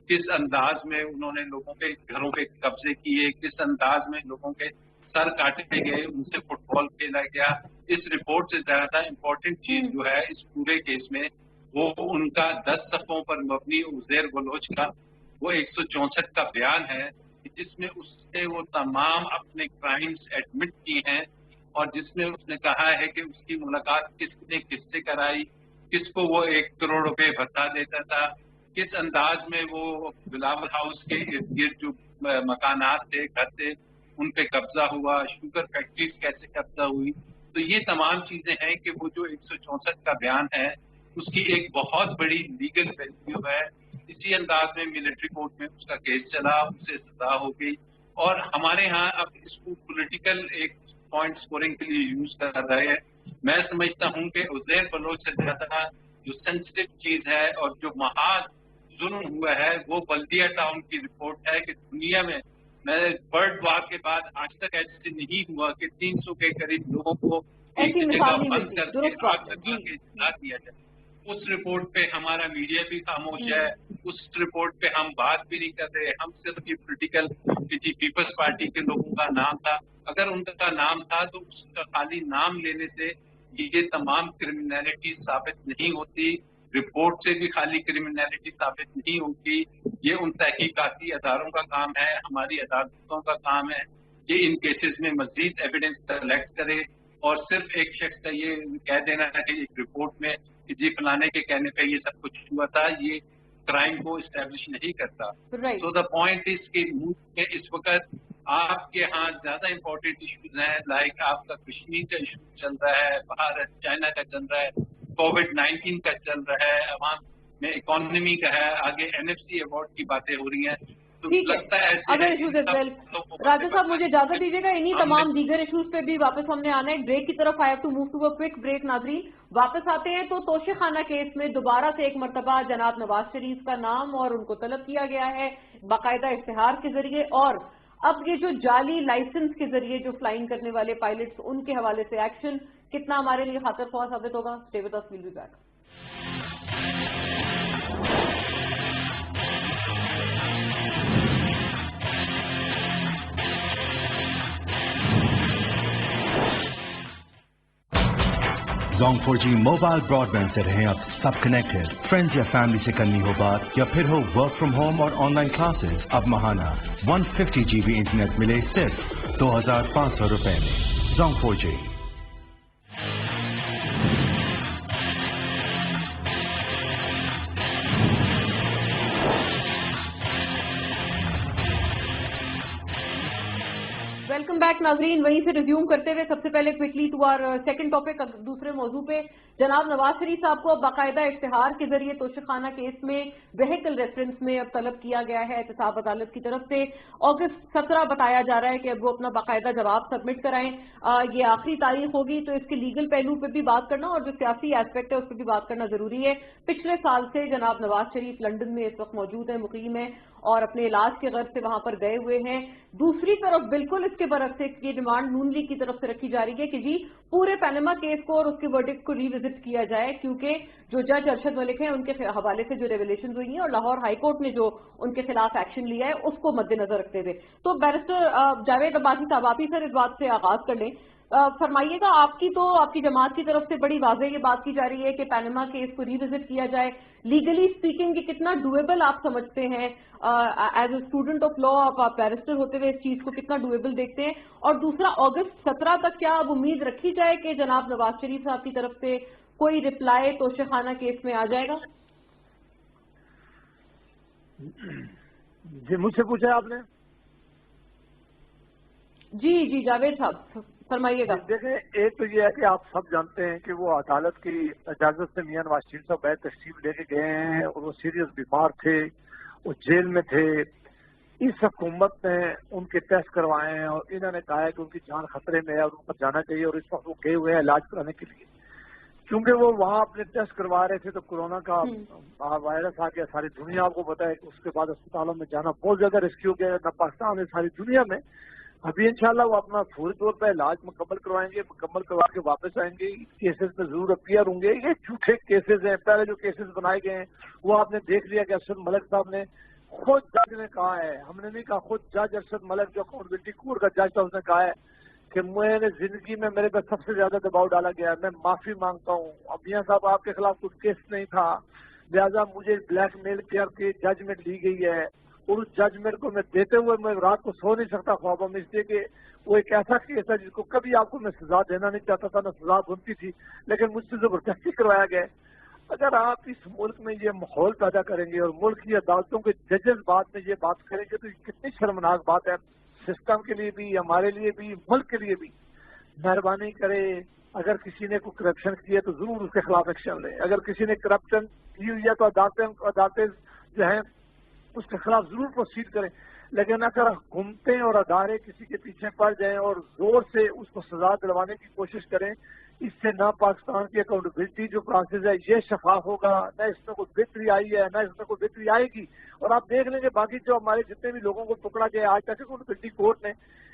किस अंदाज में उन्होंने लोगों के घरों पे कब्जे किए, किस अंदाज में लोगों के सर काटे गए, उनसे फुटबॉल खेला गया। इस रिपोर्ट से ज्यादा इम्पोर्टेंट चीज जो है इस पूरे केस में, वो उनका 10 सफ़ों पर मबनी उज़ैर बलोच का वो 164 का बयान है, जिसमें उसने वो तमाम अपने क्राइम्स एडमिट किए हैं और जिसमें उसने कहा है कि उसकी मुलाकात किसने किससे कराई, किसको वो 1 करोड़ रुपए भत्ता देता था, किस अंदाज में वो बिलावल हाउस के इर्द गिर्द जो मकानात थे, घर थे, उन पे कब्जा हुआ, शुगर फैक्ट्रीज कैसे कब्जा हुई। तो ये तमाम चीजें हैं कि वो जो 164 का बयान है उसकी एक बहुत बड़ी लीगल वैल्यू है। इसी अंदाज में मिलिट्री कोर्ट में उसका केस चला, उसे सजा हो गई और हमारे यहाँ अब इसको पॉलिटिकल एक पॉइंट स्कोरिंग के लिए यूज कर रहे हैं। मैं समझता हूँ कि उज़ैर बलोच से ज्यादा जो सेंसिटिव चीज है और जो महान जुल्म हुआ है वो बल्दिया टाउन की रिपोर्ट है कि दुनिया में बर्ड वार के बाद आज तक ऐसे नहीं हुआ कि 300 के करीब लोगों को एक जगह बंद करके आग लगा के जला दिया जाए। उस रिपोर्ट पे हमारा मीडिया भी खामोश है, उस रिपोर्ट पे हम बात भी नहीं कर रहे। हम सिर्फ ये पॉलिटिकल पीपल्स पार्टी के लोगों का नाम था, अगर उनका नाम था तो उसका खाली नाम लेने से ये तमाम क्रिमिनलिटी साबित नहीं होती, रिपोर्ट से भी खाली क्रिमिनलिटी साबित नहीं होती। ये उन तहकीकाती अदारों का काम है, हमारी अदालतों का काम है कि इन केसेस में मजीद एविडेंस कलेक्ट करे और सिर्फ एक शख्स का ये कह देना है कि एक रिपोर्ट में कि जी फलाने के कहने पे ये सब कुछ हुआ था, ये क्राइम को इस्टेब्लिश नहीं करता। सो द पॉइंट इज कि इस वक्त आपके यहाँ ज्यादा इम्पोर्टेंट इश्यूज हैं, लाइक आपका कश्मीर का इशू चल रहा है, भारत चाइना का चल रहा है, कोविड-19 का चल रहा है, अवाम में इकोनॉमी का है, आगे NFC अवार्ड की बातें हो रही हैं। तो लगता है अदर इश्यूज एज वेल। राजा साहब मुझे इजाजत दीजिएगा, इन्हीं तमाम दीगर इश्यूज पे भी वापस हमने आना है। ब्रेक की तरफ I have to move to a quick break. नाजरीन वापस आते हैं तो तोशेखाना केस में दोबारा से एक मरतबा जनाब नवाज शरीफ का नाम और उनको तलब किया गया है बाकायदा इश्तिहार के जरिए, और अब ये जो जाली लाइसेंस के जरिए जो फ्लाइंग करने वाले पायलट्स उनके हवाले से एक्शन कितना हमारे लिए खातिर ख्वाह साबित होगा। Stay with us, will be back. Zong 4G mobile broadband से रहें अब सब कनेक्टेड। फ्रेंड्स या फैमिली से करनी हो बात या फिर हो वर्क फ्रॉम होम और ऑनलाइन क्लासेस, अब महाना 150 GB इंटरनेट मिले सिर्फ 2500 रुपए में। Zong 4G। वेलकम बैक नाजरीन। वहीं से रिज्यूम करते हुए सबसे पहले quickly to our second topic, दूसरे मौजू पे जनाब नवाज शरीफ साहब को अब बाकायदा इश्तिहार के जरिए तोशेखाना केस में व्हीकल रेफरेंस में अब तलब किया गया है एहतसाब अदालत की तरफ से। अगस्त 17 बताया जा रहा है कि अब वो अपना बाकायदा जवाब सबमिट कराएं। ये आखिरी तारीख होगी, तो इसके लीगल पहलू पे भी बात करना और जो सियासी एस्पेक्ट है उस पर भी बात करना जरूरी है। पिछले साल से जनाब नवाज शरीफ लंदन में इस वक्त मौजूद है, मुकीम है और अपने इलाज के गर्ज से वहां पर गए हुए हैं। दूसरी तरफ बिल्कुल इसके बरक्स ये डिमांड नून लीग की तरफ से रखी जा रही है कि जी पूरे पैनामा केस को और उसके वर्डिक्ट को रिविजिट किया जाए, क्योंकि जो जज अरशद मलिक हैं उनके हवाले से जो रेवलेशन हुई हैं और लाहौर हाईकोर्ट ने जो उनके खिलाफ एक्शन लिया है उसको मद्देनजर रखते हुए। तो बैरिस्टर जावेद अब्बासी साहब, आप ही सर इस बात से आगाज कर लें, फरमाइएगा आपकी जमात की तरफ से बड़ी वाज़ेह ये बात की जा रही है कि पैनामा केस को रिविजिट किया जाए। लीगली स्पीकिंग ये कितना डुएबल आप समझते हैं as a student of law, आप बैरिस्टर होते हुए इस चीज को कितना डुएबल देखते हैं? और दूसरा, अगस्त 17 तक क्या अब उम्मीद रखी जाए कि जनाब नवाज शरीफ साहब की तरफ से कोई रिप्लाई तोशेखाना केस में आ जाएगा? जी मुझसे पूछा आपने? जी जावेद साहब फरमाइएगा। देखें, एक तो ये है कि आप सब जानते हैं कि वो अदालत की इजाजत से मियां नवाज शरीफ साहब बैठ तशरीफ लेके गए हैं और वो सीरियस बीमार थे, वो जेल में थे। इस हुकूमत ने उनके टेस्ट करवाए हैं और इन्होंने कहा है कि उनकी जान खतरे में है और उन पर जाना चाहिए, और इस वक्त वो गए हुए हैं इलाज कराने के लिए। क्योंकि वो वहाँ अपने टेस्ट करवा रहे थे तो कोरोना का वायरस आ गया, सारी दुनिया आपको पता है कि उसके बाद अस्पतालों में जाना बहुत ज्यादा रिस्की हो गया, न पाकिस्तान में सारी दुनिया में। अभी इंशाल्लाह वो अपना फौरी तौर पर इलाज मुकम्मल करवाएंगे, मुकम्मल करवा के वापस आएंगे। केसेस में जरूर अपीयर होंगे। ये झूठे केसेस हैं। पहले जो केसेस बनाए गए हैं वो आपने देख लिया कि अरशद मलिक साहब ने खुद जज ने कहा है, हमने नहीं कहा, खुद जज अरशद मलिक जो अकाउंटेबिलिटी कोर्ट का जज था उसने कहा है कि मैंने जिंदगी में मेरे पर सबसे ज्यादा दबाव डाला गया, मैं माफी मांगता हूँ। अब मियां साहब आपके खिलाफ कुछ केस नहीं था, लिहाजा मुझे ब्लैकमेल करके जजमेंट ली गई है और उस जजमेंट को मैं देते हुए मैं रात को सो नहीं सकता ख्वाबों में, इसलिए कि वो एक ऐसा केस है जिसको कभी आपको मैं सजा देना नहीं चाहता था, ना सजा बनती थी, लेकिन मुझसे जबरदस्ती करवाया गया। अगर आप इस मुल्क में ये माहौल पैदा करेंगे और मुल्क की अदालतों के जजेस बाद में ये बात करेंगे तो कितनी शर्मनाक बात है सिस्टम के लिए भी, हमारे लिए भी, मुल्क के लिए भी। मेहरबानी करे, अगर किसी ने कोई करप्शन किया तो जरूर उसके खिलाफ एक्शन ले। अगर किसी ने करप्शन की हुई है तो अदालतें जो है उसके खिलाफ जरूर प्रोसीड करें। लेकिन अगर हुकूमतें और अदारे किसी के पीछे पड़ जाएं और जोर से उसको सजा दिलवाने की कोशिश करें, इससे ना पाकिस्तान की अकाउंटेबिलिटी जो प्रोसेस है ये शफाफ होगा, न इसमें कोई बेहतरी आई है, न इसमें कोई बेहतरी आएगी। और आप देख लेंगे बाकी जो हमारे जितने भी लोगों को पकड़ा गया आज तक अकाउंटेबिलिटी कोर्ट ने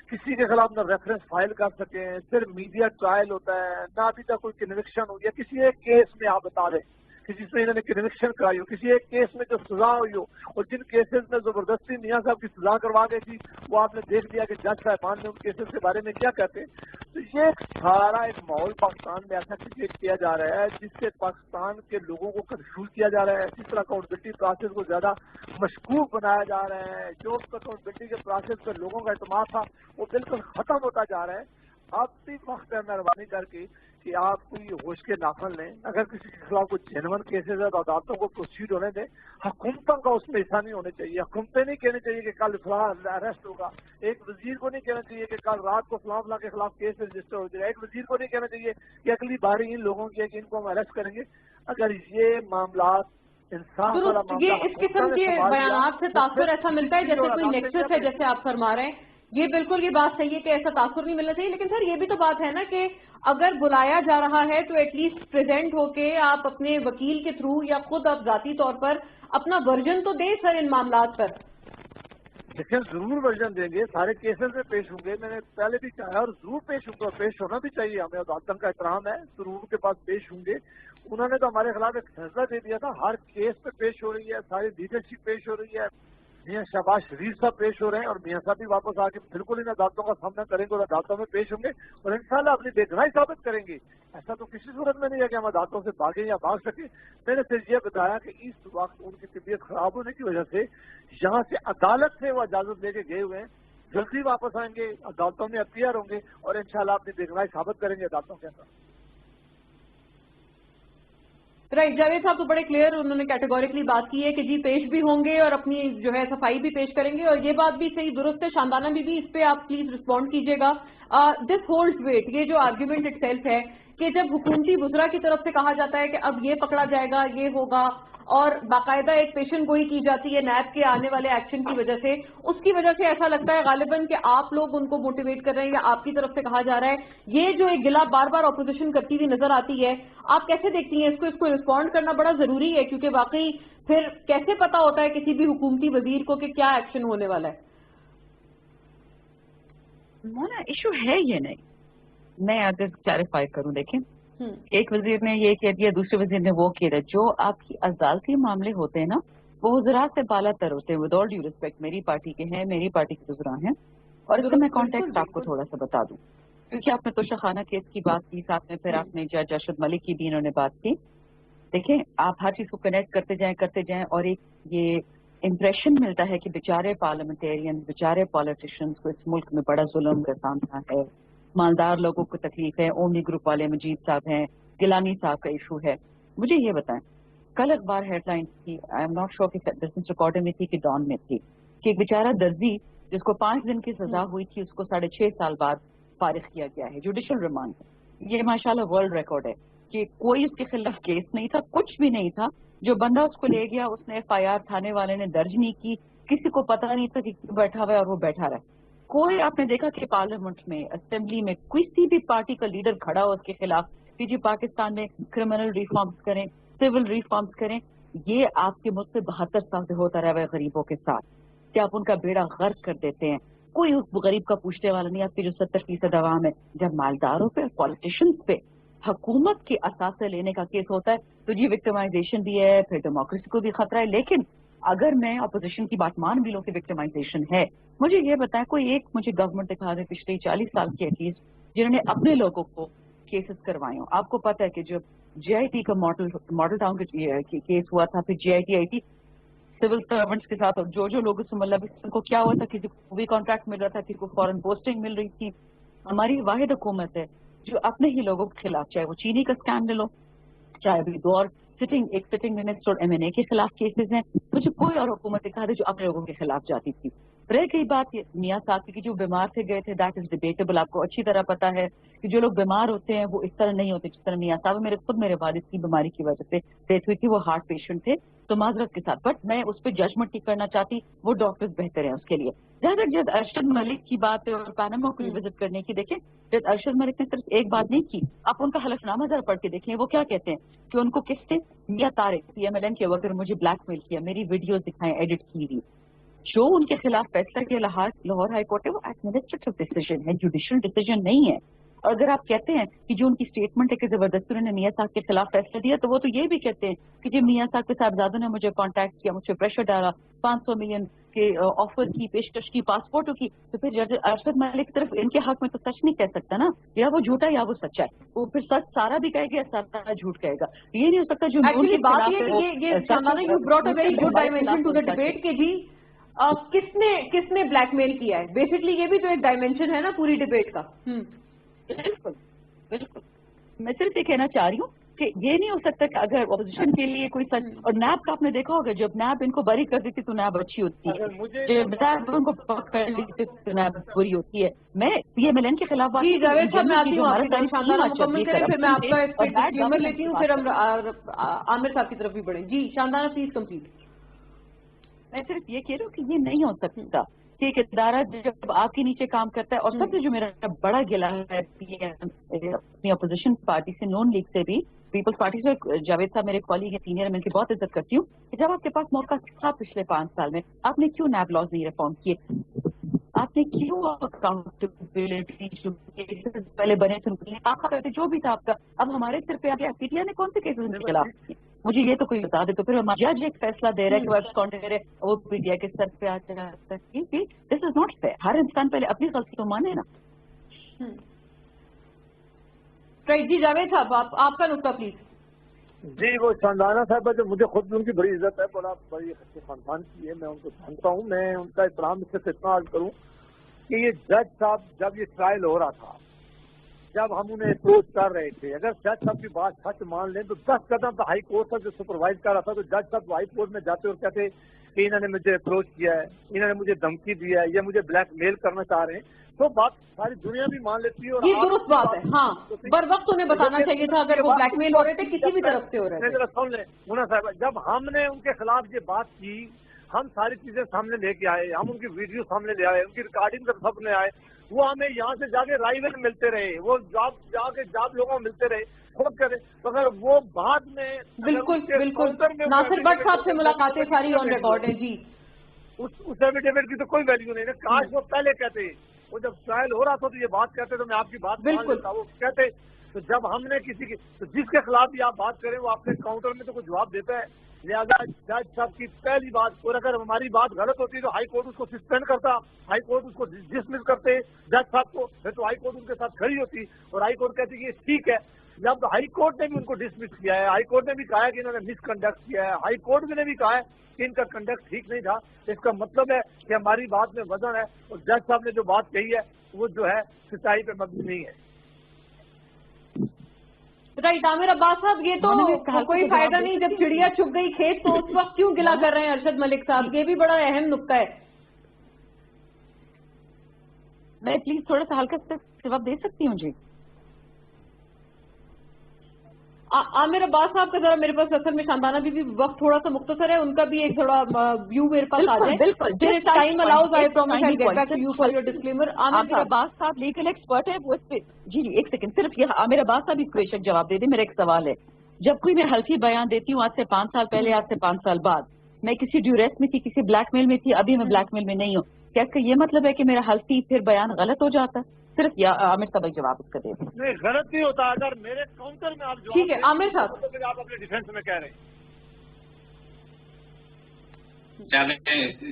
किसी के खिलाफ न रेफरेंस फाइल कर सके, सिर्फ मीडिया ट्रायल होता है, ना अभी तक कोई कन्विक्शन हो या किसी एक केस में आप बता दें किसी से इन्होंने कन्विक्शन कराई हो, किसी एक केस में जो सजा हुई हो, और जिन केसेस में जबरदस्ती मियां साहब की सजा करवा गई थी वो आपने देख लिया कि जज साहबान ने उन केसेस के बारे में क्या कहते हैं। तो ये सारा एक माहौल पाकिस्तान में ऐसा क्रिएट किया जा रहा है जिससे पाकिस्तान के लोगों को कंफ्यूज किया जा रहा है। इस तरह अकाउंटेबिलिटी प्रोसेस को ज्यादा मशकूक बनाया जा रहा है। जो अकाउंटेबिलिटी के प्रोसेस पर लोगों का एतमाद था वो बिल्कुल खत्म होता जा रहा है। अब भी वक्त है मेहरबानी करके कि आप कोई होश के नाखन लें। अगर किसी के खिलाफ कोई जेन्युइन केसेस है तो अदालतों को प्रोसीड होने दें। हुकूमतों का उसमें हिस्सा नहीं होने चाहिए। हुकूमतें नहीं कहनी चाहिए कि कल फलां अरेस्ट होगा, एक वजीर को नहीं कहना चाहिए कि कल रात को फलां फलां के खिलाफ केस रजिस्टर हो जाएगा, एक वजीर को नहीं कहना चाहिए कि अगली बारी इन लोगों की है कि इनको हम अरेस्ट करेंगे। अगर ये मामला इंसाफ वाला मामला, ये इस किस्म के बयानात से तासुर ऐसा मिलता है जैसे कोई नेक्सस है, जैसे आप फरमा रहे हैं। ये बिल्कुल ये बात सही है कि ऐसा तासुर नहीं मिलना चाहिए, लेकिन सर ये भी तो बात है ना कि अगर बुलाया जा रहा है तो एटलीस्ट प्रेजेंट होके आप अपने वकील के थ्रू या खुद आप जाती तौर पर अपना वर्जन तो दें सर इन मामलात पर। लेकिन जरूर वर्जन देंगे, सारे केसेस में पेश होंगे। मैंने पहले भी कहा और जरूर पेश होंगे, पेश होना भी चाहिए। हमें अदालतों का एहतराम है, जरूर उनके पास पेश होंगे। उन्होंने तो हमारे खिलाफ एक फैसला दे दिया था, हर केस पे पेश हो रही है, सारी लीडरशिप पेश हो रही है। मियां शहबाज शरीफ साहब पेश हो रहे हैं और मियां साहब भी वापस आके बिल्कुल इन अदालतों का सामना करेंगे और अदालतों में पेश होंगे और इंशाल्लाह अपनी बेगुनाही साबित करेंगे। ऐसा तो किसी सूरत में नहीं है कि हम अदालतों से भागे या भाग सके। मैंने सिर्फ ये बताया कि इस वक्त उनकी तबीयत खराब होने की वजह से यहाँ से अदालत से वो इजाजत लेके गए हुए हैं, जल्दी वापस आएंगे, अदालतों में अपीयर होंगे और इंशाल्लाह अपनी बेगुनाही साबित करेंगे अदालतों के अंदर। राइट, जावेद साहब तो बड़े क्लियर उन्होंने कैटेगोरिकली बात की है कि जी पेश भी होंगे और अपनी जो है सफाई भी पेश करेंगे, और ये बात भी सही दुरुस्त है। शानदाना भी इस पे आप प्लीज रिस्पॉन्ड कीजिएगा। दिस होल्ड्स वेट, ये जो आर्ग्यूमेंट इटसेल्फ है कि जब हुकूमती बुजरा की तरफ से कहा जाता है कि अब ये पकड़ा जाएगा, ये होगा, और बाकायदा एक पेशन गोई की जाती है नैब के आने वाले एक्शन की वजह से, उसकी वजह से ऐसा लगता है गालिबन कि आप लोग उनको मोटिवेट कर रहे हैं या आपकी तरफ से कहा जा रहा है। ये जो एक गिला बार बार अपोजिशन करती हुई नजर आती है, आप कैसे देखती हैं इसको? इसको रिस्पॉन्ड करना बड़ा जरूरी है, क्योंकि वाकई फिर कैसे पता होता है किसी भी हुकूमती वजीर को कि क्या एक्शन होने वाला है? मोना इशू है ये नहीं, मैं अगर क्लैरिफाई करूं, देखें एक वजीर ने ये कह दिया, दूसरे वजीर ने वो कह दिया। जो आपकी अदालती मामले होते हैं ना वो वज़रात से बालातर होते हैं। विद ऑल ड्यू रिस्पेक्ट, मेरी पार्टी के हैं, मेरी पार्टी के वज़रा हैं, और इसका मैं कॉन्टेक्स्ट आपको थोड़ा सा बता दूं, क्योंकि आपने तोशाखाना केस की बात की, साथ में फिर आपने जज अरशद मलिक की भी इन्होंने बात की। देखें, आप हर चीज को कनेक्ट करते जाएं और एक ये इम्प्रेशन मिलता है कि बेचारे पार्लियामेंटेरियन, बेचारे पॉलिटिशियंस को इस मुल्क में बड़ा जुल्म का सामना है, मालदार लोगों को तकलीफ है, ओमनी ग्रुप वाले मजीद साहब हैं, गिलानी साहब का इशू है। मुझे ये बताएं, कल अखबार हेडलाइन थी, आई एम नॉट श्योर कि बिजनेस रिकॉर्डर में थी कि डॉन में थी, कि एक बेचारा दर्जी जिसको 5 दिन की सजा हुई थी उसको 6.5 साल बाद फारिग किया गया है, जुडिशल रिमांड। ये माशाल्लाह वर्ल्ड रिकॉर्ड है कि कोई उसके खिलाफ केस नहीं था, कुछ भी नहीं था। जो बंदा उसको ले गया उसने FIR थाने वाले ने दर्ज नहीं की, किसी को पता नहीं था कि क्यों बैठा हुआ है और वो बैठा रहा। कोई आपने देखा कि पार्लियामेंट में, असेंबली में किसी भी पार्टी का लीडर खड़ा हो उसके खिलाफ कि जी पाकिस्तान में क्रिमिनल रिफॉर्म्स करें, सिविल रिफॉर्म्स करें? ये आपके मुझसे 72 साल से होता रहा है गरीबों के साथ, कि आप उनका बेड़ा गर्क कर देते हैं کوئی اس غریب کا پوچھنے والا نہیں. آپ کی جو 70% عوام ہے, جب مالداروں پہ, پالیٹیشنز پہ حکومت کے اثاثے لینے کا کیس ہوتا ہے تو جی وکٹمائزیشن بھی ہے, پھر ڈیموکریسی کو بھی خطرہ ہے. لیکن اگر میں اپوزیشن کی بات مان بھی لوں کہ وکٹمائزیشن ہے, مجھے یہ بتائیں کوئی ایک مجھے گورنمنٹ دکھا دے پچھلے 40 سال کی ایٹ لیسٹ جنہوں نے اپنے لوگوں کو کیسز کروائے ہوں. آپ کو پتہ ہے کہ جو جے آئی ٹی کا ماڈل ٹاؤن کا کیس ہوا تھا, پھر جے آئی ٹی آئی تھی سول سرونٹس کے ساتھ, اور جو لوگ اس میں ملوث کو کیا ہوا تھا, کسی کو بھی کانٹریکٹ مل رہا تھا, کسی کو فورن پوسٹنگ مل رہی تھی. ہماری واحد حکومت ہے جو اپنے ہی لوگوں کے خلاف, چاہے وہ چینی کا اسکینڈل لو, چاہے ابھی دو اور ایک سٹنگ منسٹر اور ایم این اے کے خلاف کیسز ہیں, مجھے کوئی اور حکومت دکھا دے جو اپنے لوگوں کے خلاف جاتی تھی. رہ گئی بات میاں صاحب کی جو بیمار سے گئے تھے, دیٹ از ڈیبیٹیبل. آپ کو اچھی طرح پتا ہے کہ جو لوگ بیمار ہوتے ہیں وہ اس طرح نہیں ہوتے جس طرح میاں صاحب. میرے والد کی بیماری کی وجہ سے ڈیتھ ہوئی تھی, وہ ہارٹ پیشنٹ تھے, تو معذرت کے ساتھ, بٹ میں اس پہ ججمنٹ نہیں کرنا چاہتی, وہ ڈاکٹرز بہتر ہیں اس کے لیے. جب ارشد ملک کی بات ہے اور پاناما کو وزٹ کرنے کی, دیکھیں جب ارشد ملک نے صرف ایک بات نہیں کی, آپ ان کا حلف نامہ ذرا پڑھ کے دیکھیں. وہ کیا کہتے ہیں کہ ان کو کس سے Mian Tariq P M L N کے وقت مجھے بلیک میل کیا, میری ویڈیوز دکھائیں ایڈٹ کی ہوئی. جو ان کے خلاف فیصلہ کیا لاہور ہائی کورٹ ہے وہ ایڈمنسٹریٹو ڈیسیجن ہے, جوڈیشل ڈیسیجن نہیں ہے. اور اگر آپ کہتے ہیں کہ جو ان کی اسٹیٹمنٹ ہے کہ زبردستی انہوں نے میاں صاحب کے خلاف فیصلہ دیا, تو وہ تو یہ بھی کہتے ہیں کہ جب میاں صاحب کے صاحبزادوں نے مجھے کانٹیکٹ کیا, مجھ پہ پریشر ڈالا, 500 ملین کے آفر کی, پیشکش کی, پاسپورٹوں کی, تو پھر جج ارشد ملک صرف ان کے حق میں تو سچ نہیں کہہ سکتا نا, یا وہ جھوٹا یا وہ سچا ہے. وہ پھر سچ سارا بھی کہے گا یا سارا جھوٹ کہے گا. یہ نہیں ہو سکتا جو ایکچولی بات یہ Shandana, you brought a very good dimension to the debate کہ جی کس نے بلیک میل کیا ہے. بیسکلی یہ بھی تو ایک ڈائمینشن ہے نا پوری ڈیبیٹ کا. بالکل بالکل. میں صرف یہ کہنا چاہ رہی ہوں کہ یہ نہیں ہو سکتا کہ اگر اپوزیشن کے لیے کوئی سچ, اور نیب کا آپ نے دیکھا ہوگا جب نیب ان کو بری کر دیتی تو نیب اچھی ہوتی ہے, جب نیب ان کو کر لیتی تو نیب بری ہوتی ہے. میں پی ایم ایل این کے خلاف بات جی جاوید صاحب, میں آتی ہوں آپ کی بات شاندانہ مکمل کریں, پھر میں آپ کا ڈسکلیمر لیتی ہوں, پھر ہم عامر صاحب کی طرف بھی بڑھیں. جی شاندانہ پلیز کمپلیٹ. میں صرف یہ کہہ رہی ہوں کہ یہ نہیں ہو سکتا کہ ایک ادارہ جب آپ کے نیچے کام کرتا ہے, اور سب سے جو میرا بڑا گلا ہے اپنی اپوزیشن پارٹی سے, نون لیگ سے بھی, پیپلز پارٹی سے, جاوید صاحب میرے کالگ ہیں, سینئر, میں ان کی بہت عزت کرتی ہوں, کہ جب آپ کے پاس موقع تھا پچھلے 5 سال میں, آپ نے کیوں نیب لاز نہیں ریفارم کیے, آپ نے کیوں اکاؤنٹیبلٹی پہلے بنے تھے, آپ کا کرتے جو بھی تھا آپ کا, اب ہمارے سر پہ آ گیا. پی ٹی آئی نے کون سے کیسز کے خلاف کیے, مجھے یہ تو کوئی بتا دے. تو پھر جج ایک فیصلہ دے رہا ہے کہ وہ ایبسکانڈ کرے, وہ پی ٹی آئی کے سر پہ آ جاتا ہے. دس از ناٹ فیئر. ہر انسان پہلے اپنی غلطی تو مانے نا. رائٹ. جی جاوید صاحب, آپ کا نقطہ پلیز. جی وہ شاندانہ صاحب جو مجھے خود بھی ان کی بڑی عزت ہے, بڑی اچھے خاندان کی ہے, میں ان کو جانتا ہوں. میں ان کا احترام اس سے اتنا عرض کروں کہ یہ جج صاحب جب یہ ٹرائل ہو رہا تھا, جب ہم انہیں اپروچ کر رہے تھے, اگر جج صاحب کی بات سچ مان لیں تو 10 قدم تو ہائی کورٹ تک جو سپروائز کر رہا تھا, تو جج صاحب ہائی کورٹ میں جاتے اور کہتے کہ انہوں نے مجھے اپروچ کیا ہے, انہوں نے مجھے دھمکی دیا ہے, یا مجھے بلیک میل کرنا چاہ رہے ہیں, تو بات ساری دنیا بھی مان لیتی ہے. اور یہ درست بات ہے. ہاں, بر وقت انہیں بتانا چاہیے تھا اگر وہ بلیک میل ہو رہے تھے, کسی بھی طرف سے ہو رہے تھے. سن لیں مونا صاحب, جب ہم نے ان کے خلاف یہ بات کی, ہم ساری چیزیں سامنے لے کے آئے, ہم ان کی ویڈیو سامنے لے آئے, ان کی ریکارڈنگ سب نے آئے, وہ ہمیں یہاں سے جا کے رائیول ملتے رہے, وہ جاب لوگوں کو ملتے رہے, خود کرے. تو اگر وہ بعد میں بالکل ناصر بٹ صاحب سے ملاقاتیں ساری آن ریکارڈ ہیں. جی اس ایفیڈیوٹ کی تو کوئی ویلیو نہیں ہے. کاش وہ پہلے کہتے, وہ جب ٹرائل ہو رہا تھا تو یہ بات کہتے, تو میں آپ کی بات بالکل وہ کہتے. تو جب ہم نے کسی کی, تو جس کے خلاف بھی آپ بات کریں وہ اپنے کاؤنٹر میں تو کوئی جواب دیتا ہے. لہٰذا جج صاحب کی پہلی بات, اور اگر ہماری بات غلط ہوتی تو ہائی کورٹ اس کو سسپینڈ کرتا, ہائی کورٹ اس کو ڈسمس کرتے جج صاحب کو, پھر تو ہائی کورٹ ان کے ساتھ کھڑی ہوتی اور ہائی کورٹ کہتی کہ یہ ٹھیک ہے. جب ہائی کورٹ نے بھی ان کو ڈسمس کیا ہے, ہائی کورٹ نے بھی کہا ہے کہ انہوں نے مس کنڈکٹ کیا ہے, ہائی کورٹ نے بھی کہا ہے کہ ان کا کنڈکٹ ٹھیک نہیں تھا, اس کا مطلب ہے کہ ہماری بات میں وزن ہے, اور جج صاحب نے جو بات کہی ہے وہ جو ہے سچائی پہ مبنی نہیں ہے. رائٹ. عامر عباس صاحب, یہ تو کوئی فائدہ نہیں, جب چڑیا چھپ گئی کھیت تو اس وقت کیوں گلا کر رہے ہیں ارشد ملک صاحب, یہ بھی بڑا اہم نقطہ ہے. میں پلیز تھوڑا سا ہلکا سے جواب دے سکتی ہوں. جی عامر عباس صاحب کا ذرا میرے پاس اصل میں شاندانہ بھی وقت تھوڑا سا مختصر ہے, ان کا بھی ایک تھوڑا ویو میرے پاس آ جائے. بالکل time allows, I promise I get back to you for your disclaimer. Aamir Abbas sahab legal expert ہے, وہ اس پہ جی ایک سیکنڈ صرف یہ عامر عباس صاحب اس کو جواب دے دیں. میرا ایک سوال ہے, جب کوئی میں حلفی بیان دیتی ہوں آج سے 5 سال پہلے, آج سے 5 سال بعد, میں کسی ڈیوریس میں تھی, کسی بلیک میل میں تھی, ابھی میں بلیک میل میں نہیں ہوں, क्या इसका ये मतलब है कि मेरा हल्फी फिर बयान गलत हो जाता है? सिर्फ या आमिर साहब जवाब इसका दे दें। नहीं, गलत नहीं होता। अगर मेरे काउंटर में आप ठीक है आमिर साहब, तो फिर आप अपने डिफेंस में कह रहे हैं।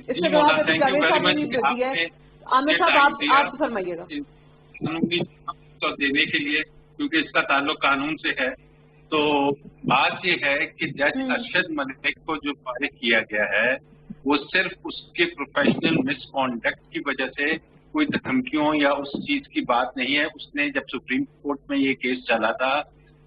इसका जवाब अभी जावेद साहब ने भी दिया है। आमिर साहब आप फरमाइएगा। कानूनी तो देने के लिए, क्योंकि इसका ताल्लुक कानून से है, तो बात ये है कि जज अरशद मलिक को जो फारिग किया गया है वो सिर्फ उसके प्रोफेशनल मिसकॉन्डक्ट की वजह से, कोई धमकियों या उस चीज की बात नहीं है। उसने जब सुप्रीम कोर्ट में ये केस चला था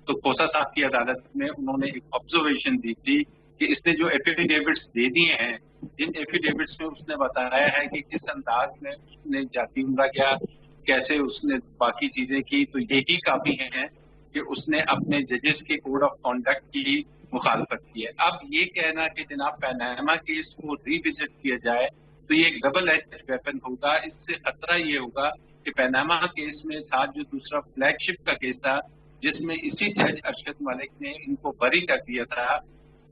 तो खोसा साहब की अदालत में उन्होंने एक ऑब्जर्वेशन दी थी कि इसने जो एफिडेविट्स दे दिए हैं, जिन एफिडेविट्स में उसने बताया है कि किस अंदाज में उसने जाती उम्रा किया, कैसे उसने बाकी चीजें की, तो यही काफी है कि उसने अपने जजेस के कोड ऑफ कॉन्डक्ट की मुखालफत की है। अब ये कहना कि जनाब पनामा केस को रिविजिट किया जाए तो ये एक डबल एज वेपन होगा। इससे खतरा ये होगा कि पनामा केस में साथ जो दूसरा फ्लैगशिप का केस था जिसमें इसी जज अरशद मलिक ने इनको बरी कर दिया था,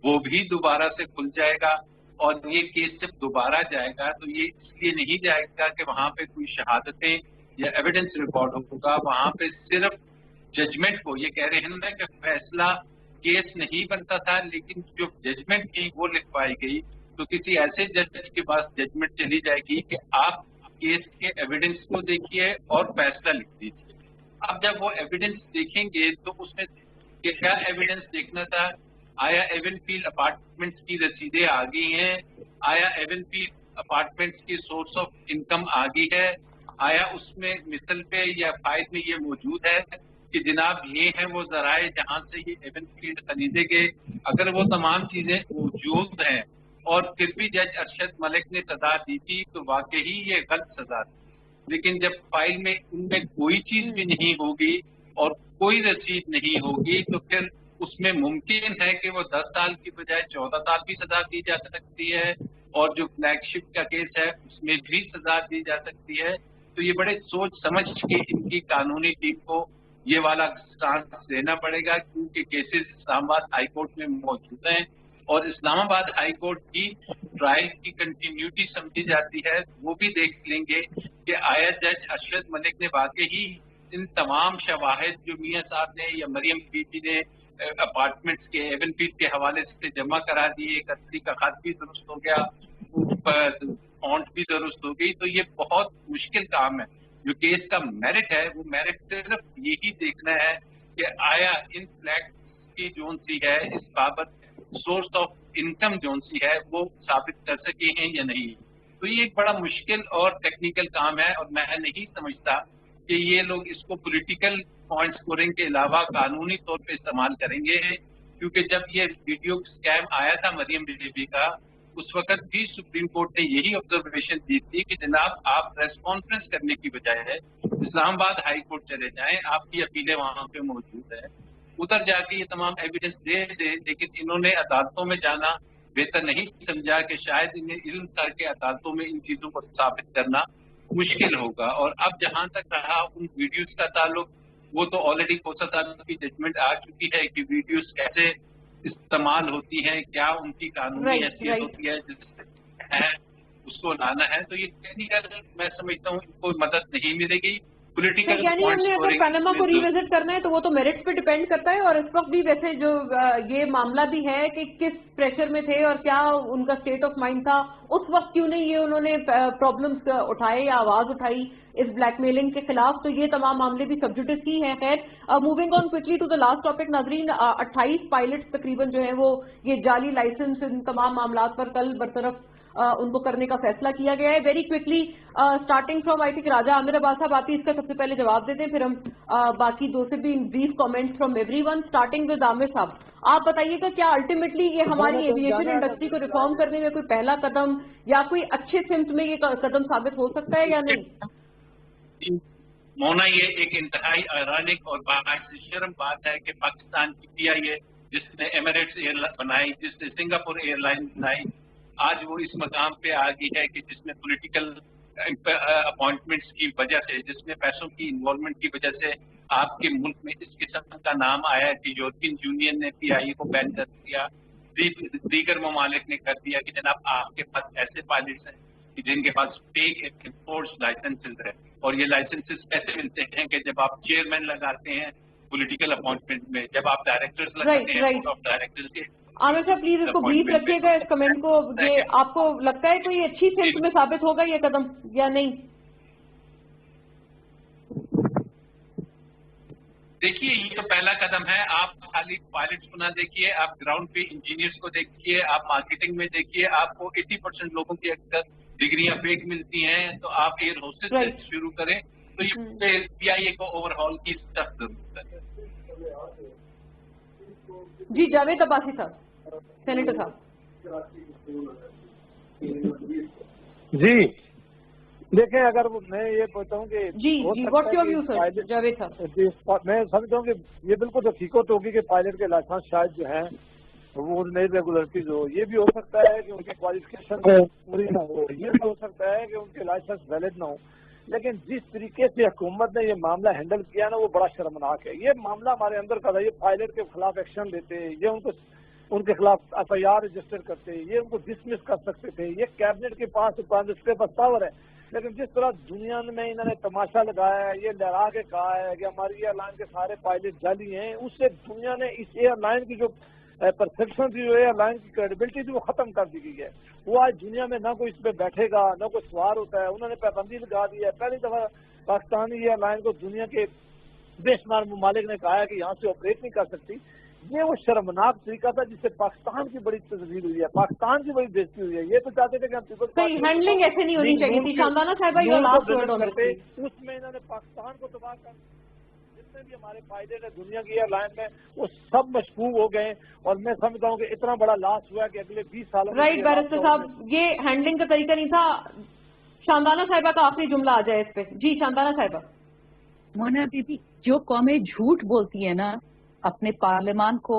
वो भी दोबारा से खुल जाएगा। और ये केस जब दोबारा जाएगा तो ये इसलिए नहीं जाएगा कि वहां पे कोई शहादतें या एविडेंस रिकॉर्ड होगा, वहां पे सिर्फ जजमेंट को, ये कह रहे हैं ना कि फैसला केस नहीं बनता था लेकिन जो जजमेंट थी वो लिखवाई गई, तो किसी ऐसे जज के पास जजमेंट चली जाएगी कि आप केस के एविडेंस को देखिए और फैसला लिख दीजिए। अब जब वो एविडेंस देखेंगे तो उसमें क्या एविडेंस देखना था? आया एवनफील्ड अपार्टमेंट्स की रसीदें आ गई हैं? आया एवनफील्ड अपार्टमेंट्स की सोर्स ऑफ इनकम आ गई है? आया उसमें मिसल पे या फाइल में ये मौजूद है कि जनाब ये हैं वो जराए जहां से ये एवनफील्ड खरीदे गए? अगर वो तमाम चीजें मौजूद हैं और फिर भी जज अरशद मलिक ने सजा दी थी तो वाकई ये गलत सजा थी। लेकिन जब फाइल में उनमें कोई चीज भी नहीं होगी और कोई रसीद नहीं होगी तो फिर उसमें मुमकिन है कि वो 10 साल की बजाय 14 साल भी सजा दी जा सकती है, और जो फ्लैगशिप का केस है उसमें भी सजा दी जा सकती है। तो ये बड़े सोच समझ के इनकी कानूनी टीम को ये वाला स्टांस लेना पड़ेगा, क्योंकि केसेस इस्लामाबाद हाई कोर्ट में मौजूद हैं और इस्लामाबाद हाई कोर्ट की ट्रायल की कंटिन्यूटी समझी जाती है। वो भी देख लेंगे कि आया जज अरशद मलिक ने वाकई इन तमाम शवाहिद जो मियां साहब ने या मरियम बीबी ने अपार्टमेंट्स के एवनफील्ड के हवाले से जमा करा दिए, कस्टडी का खत भी दुरुस्त हो गया, फॉन्ट भी दुरुस्त हो गई, तो ये बहुत मुश्किल काम है। जो केस का मेरिट है वो मेरिट सिर्फ यही देखना है कि आया इन फ्लैट की जोन सी है इस बाबत सोर्स ऑफ इनकम जोन सी है वो साबित कर सके हैं या नहीं। तो ये एक बड़ा मुश्किल और टेक्निकल काम है और मैं नहीं समझता कि ये लोग इसको पॉलिटिकल पॉइंट स्कोरिंग के अलावा कानूनी तौर पे इस्तेमाल करेंगे, क्योंकि जब ये वीडियो स्कैम आया था मरियम बीबी का, उस वक्त भी सुप्रीम कोर्ट ने यही ऑब्जर्वेशन दी थी कि जनाब आप प्रेस कॉन्फ्रेंस करने की बजाय इस्लामाबाद हाई कोर्ट चले जाएं, आपकी अपीलें वहां पे मौजूद है, उधर जाके ये तमाम एविडेंस दे दे। लेकिन इन्होंने अदालतों में जाना बेहतर नहीं समझा कि शायद इन्हें इल्म करके अदालतों में इन चीजों को साबित करना मुश्किल होगा। और अब जहां तक रहा उन वीडियोज का ताल्लुक, वो तो ऑलरेडी खोसा साहब की जजमेंट आ चुकी है कि वीडियोज कैसे इस्तेमाल होती हैं, क्या उनकी कानूनी हैसियत होती है, जिससे उसको लाना है। तो ये टेक्निकल मैं समझता हूँ कोई मदद नहीं मिलेगी। पॉलिटिकल यानी हमने अगर पनामा को रिविजिट करना है तो वो तो मेरिट्स पे डिपेंड करता है। और इस वक्त भी वैसे जो ये मामला भी है कि किस प्रेशर में थे और क्या उनका स्टेट ऑफ माइंड था, उस वक्त क्यों नहीं ये उन्होंने प्रॉब्लम्स उठाए या आवाज उठाई इस ब्लैकमेलिंग के खिलाफ, तो ये तमाम मामले भी सब्जुडिस ही हैं। खैर, moving on quickly to the last topic नाजरीन, 28 पायलट्स तकरीबन जो है वो ये जाली लाइसेंस इन तमाम मामला पर कल बरतरफ उनको करने का फैसला किया गया है। Very quickly starting from I think Raja Aamir Abbas sahab, आप ही इसका सबसे पहले जवाब देते हैं, फिर हम बाकी दो से भी brief comments from everyone, starting with Aamir साहब। आप बताइएगा क्या अल्टीमेटली ये हमारी एविएशन इंडस्ट्री को रिफॉर्म करने में कोई पहला कदम या कोई अच्छे सिम्त में ये कदम साबित हो सकता है या नहीं? मोना, ये एक इंतहाई आयरानिक और बाइस शर्म बात है कि पाकिस्तान की पीआईए जिसने एमिरेट्स एयरलाइन बनाई, जिसने सिंगापुर एयरलाइन बनाई, आज वो इस मकाम पे आ गई है कि जिसमें पॉलिटिकल अपॉइंटमेंट्स की वजह से, जिसमें पैसों की इन्वॉल्वमेंट की वजह से आपके मुल्क में इस किस्म का नाम आया कि यूरोपियन यूनियन ने पीआईए को बैन कर दिया, दीगर ममालिक ने कर दिया कि जनाब आपके पास ऐसे पायलट्स हैं जिनके पास फेक एक्सपोर्ट्स लाइसेंसेस है, और ये लाइसेंसेस कैसे मिलते हैं कि जब आप चेयरमैन लगाते हैं पॉलिटिकल अपॉइंटमेंट में, जब आप डायरेक्टर्स लगाते हैं बोर्ड ऑफ डायरेक्टर्स के। आमिर साहब प्लीज इसको ब्रीफ रखिएगा इस कमेंट को। ये आपको लगता है कोई अच्छी सेंस में साबित होगा ये कदम या नहीं? देखिए, ये तो पहला कदम है। आप खाली पायलट्स को ना देखिए, आप ग्राउंड पे इंजीनियर्स को देखिए, आप मार्केटिंग में देखिए। आपको 80% लोगों की अक्सर डिग्रियां फेक मिलती हैं, तो आप एयर होस्टेस से शुरू करें। तो ये सीआईए को ओवरहॉल की सख्त जरूरत है। जी जावेद अब्बासी साहब, सेनेटर साहब। जी देखें, अगर मैं ये बताऊं कि जी what's your view sir Javed sahab? मैं समझता हूँ कि ये बिल्कुल हकीकत होगी कि पायलट के लाइसेंस शायद जो है वो नई रेगुलरिटीज हो। ये भी हो सकता है कि उनकी क्वालिफिकेशन पूरी ना हो, ये भी हो सकता है कि उनके लाइसेंस वैलिड ना हो। लेकिन जिस तरीके से हुकूमत ने ये मामला हैंडल किया ना, वो बड़ा शर्मनाक है। ये मामला हमारे अंदर का था। ये पायलट के खिलाफ एक्शन लेते, ये उनके खिलाफ FIR रजिस्टर करते, ये उनको डिसमिस कर सकते थे। ये कैबिनेट के पास के पास पावर है। लेकिन जिस तरह दुनिया में इन्होंने तमाशा लगाया है, ये लहरा के कहा है कि हमारी एयरलाइन के सारे पायलट जाली हैं, उससे दुनिया ने इस एयरलाइन की जो परसेप्शन थी, जो एयरलाइन की क्रेडिबिलिटी थी, वो खत्म कर दी गई है। वो आज दुनिया में ना कोई इस पे बैठेगा, ना कोई सवार होता है। उन्होंने पाबंदी लगा दी है। पहली दफा पाकिस्तानी एयरलाइन को दुनिया के बेशुमार ममालिक ने कहा है कि यहाँ से ऑपरेट नहीं कर सकती। ये वो शर्मनाक तरीका था जिससे पाकिस्तान की बड़ी तस्वीर हुई है, पाकिस्तान की बड़ी बेइज्जती हुई है। ये तो चाहते थे कि हम पीपल्स पार्टी हैंडलिंग ऐसे नहीं होनी चाहिए थी। शांदाना साहिबा your last word on this. उसमें इन्होंने पाकिस्तान को तबाह कर, जितने भी हमारे पायलट है दुनिया की एयरलाइन में, वो सब मशकूक हो गए। और मैं समझता हूँ कि इतना बड़ा लॉस हुआ कि अगले 20 सालों में। राइट बैरिस्टर साहब, ये हैंडलिंग का तरीका नहीं था। शांदाना साहिबा का आखिरी जुमला आ जाए इस पे। जी शांदाना साहिबा। मोना बीबी, जो कौमें झूठ बोलती है ना अपने पार्लियामान को,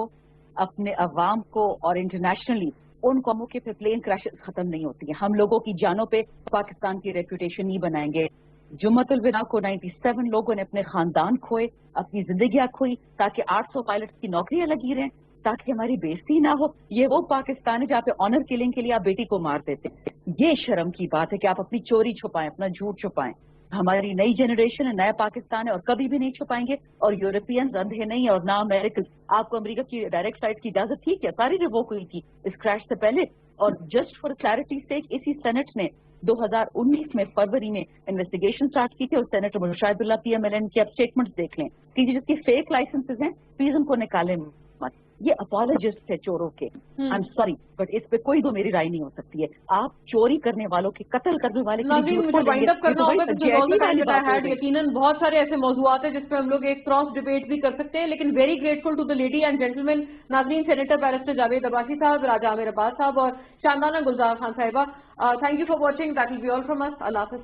अपने अवाम को और इंटरनेशनली, उन कौमों के फिर प्लेन क्रैशेस खत्म नहीं होती है। हम लोगों की जानों पे पाकिस्तान की रेपुटेशन नहीं बनाएंगे। जुम्मतुल विदा को 97 लोगों ने अपने खानदान खोए, अपनी जिंदगियां खोई, ताकि 800 पायलट्स की नौकरियां लगी रहें, ताकि हमारी बेइज्जती ना हो। ये वो पाकिस्तान है जहाँ पे ऑनर किलिंग के लिए आप बेटी को मार देते। ये शर्म की बात है कि आप अपनी चोरी छुपाएं, अपना झूठ छुपाएं। हमारी नई जनरेशन है, नया पाकिस्तान है, और कभी भी नहीं छुपाएंगे। और यूरोपियंस अंधे नहीं, और ना अमेरिकन। आपको अमेरिका की डायरेक्ट फ्लाइट की इजाजत थी क्या? सारी रिवोक हुई थी इस क्रैश से पहले। और जस्ट फॉर क्लैरिटी से, इसी सेनेट ने 2019 में फरवरी में इन्वेस्टिगेशन स्टार्ट की थी, और सेनेटर मुशाहिदुल्लाह PMLN की आप स्टेटमेंट्स देख लें कि जिसके फेक लाइसेंसेज हैं, प्लीज उनको निकालें मत। ये अपॉलोजिस्ट है चोरों के। आई एम सॉरी, बट इस पे कोई तो मेरी राय नहीं हो सकती है। आप चोरी करने वालों के, कत्ल करने वाले के लिए मुझे वाइंड अप करना होगा, यकीनन बहुत सारे ऐसे मौजूआत हैं जिस पे हम लोग एक क्रॉस डिबेट भी कर सकते हैं। लेकिन very grateful to the lady and gentleman नाज़रीन, सेनेटर बैरिस्टर जावेद अब्बासी साहब, राजा आमिर अब्बास साहब और शांदाना Gulzar Khan sahiba. Thank you for watching. That will be all from us. अल्लाह हाफ़िज़।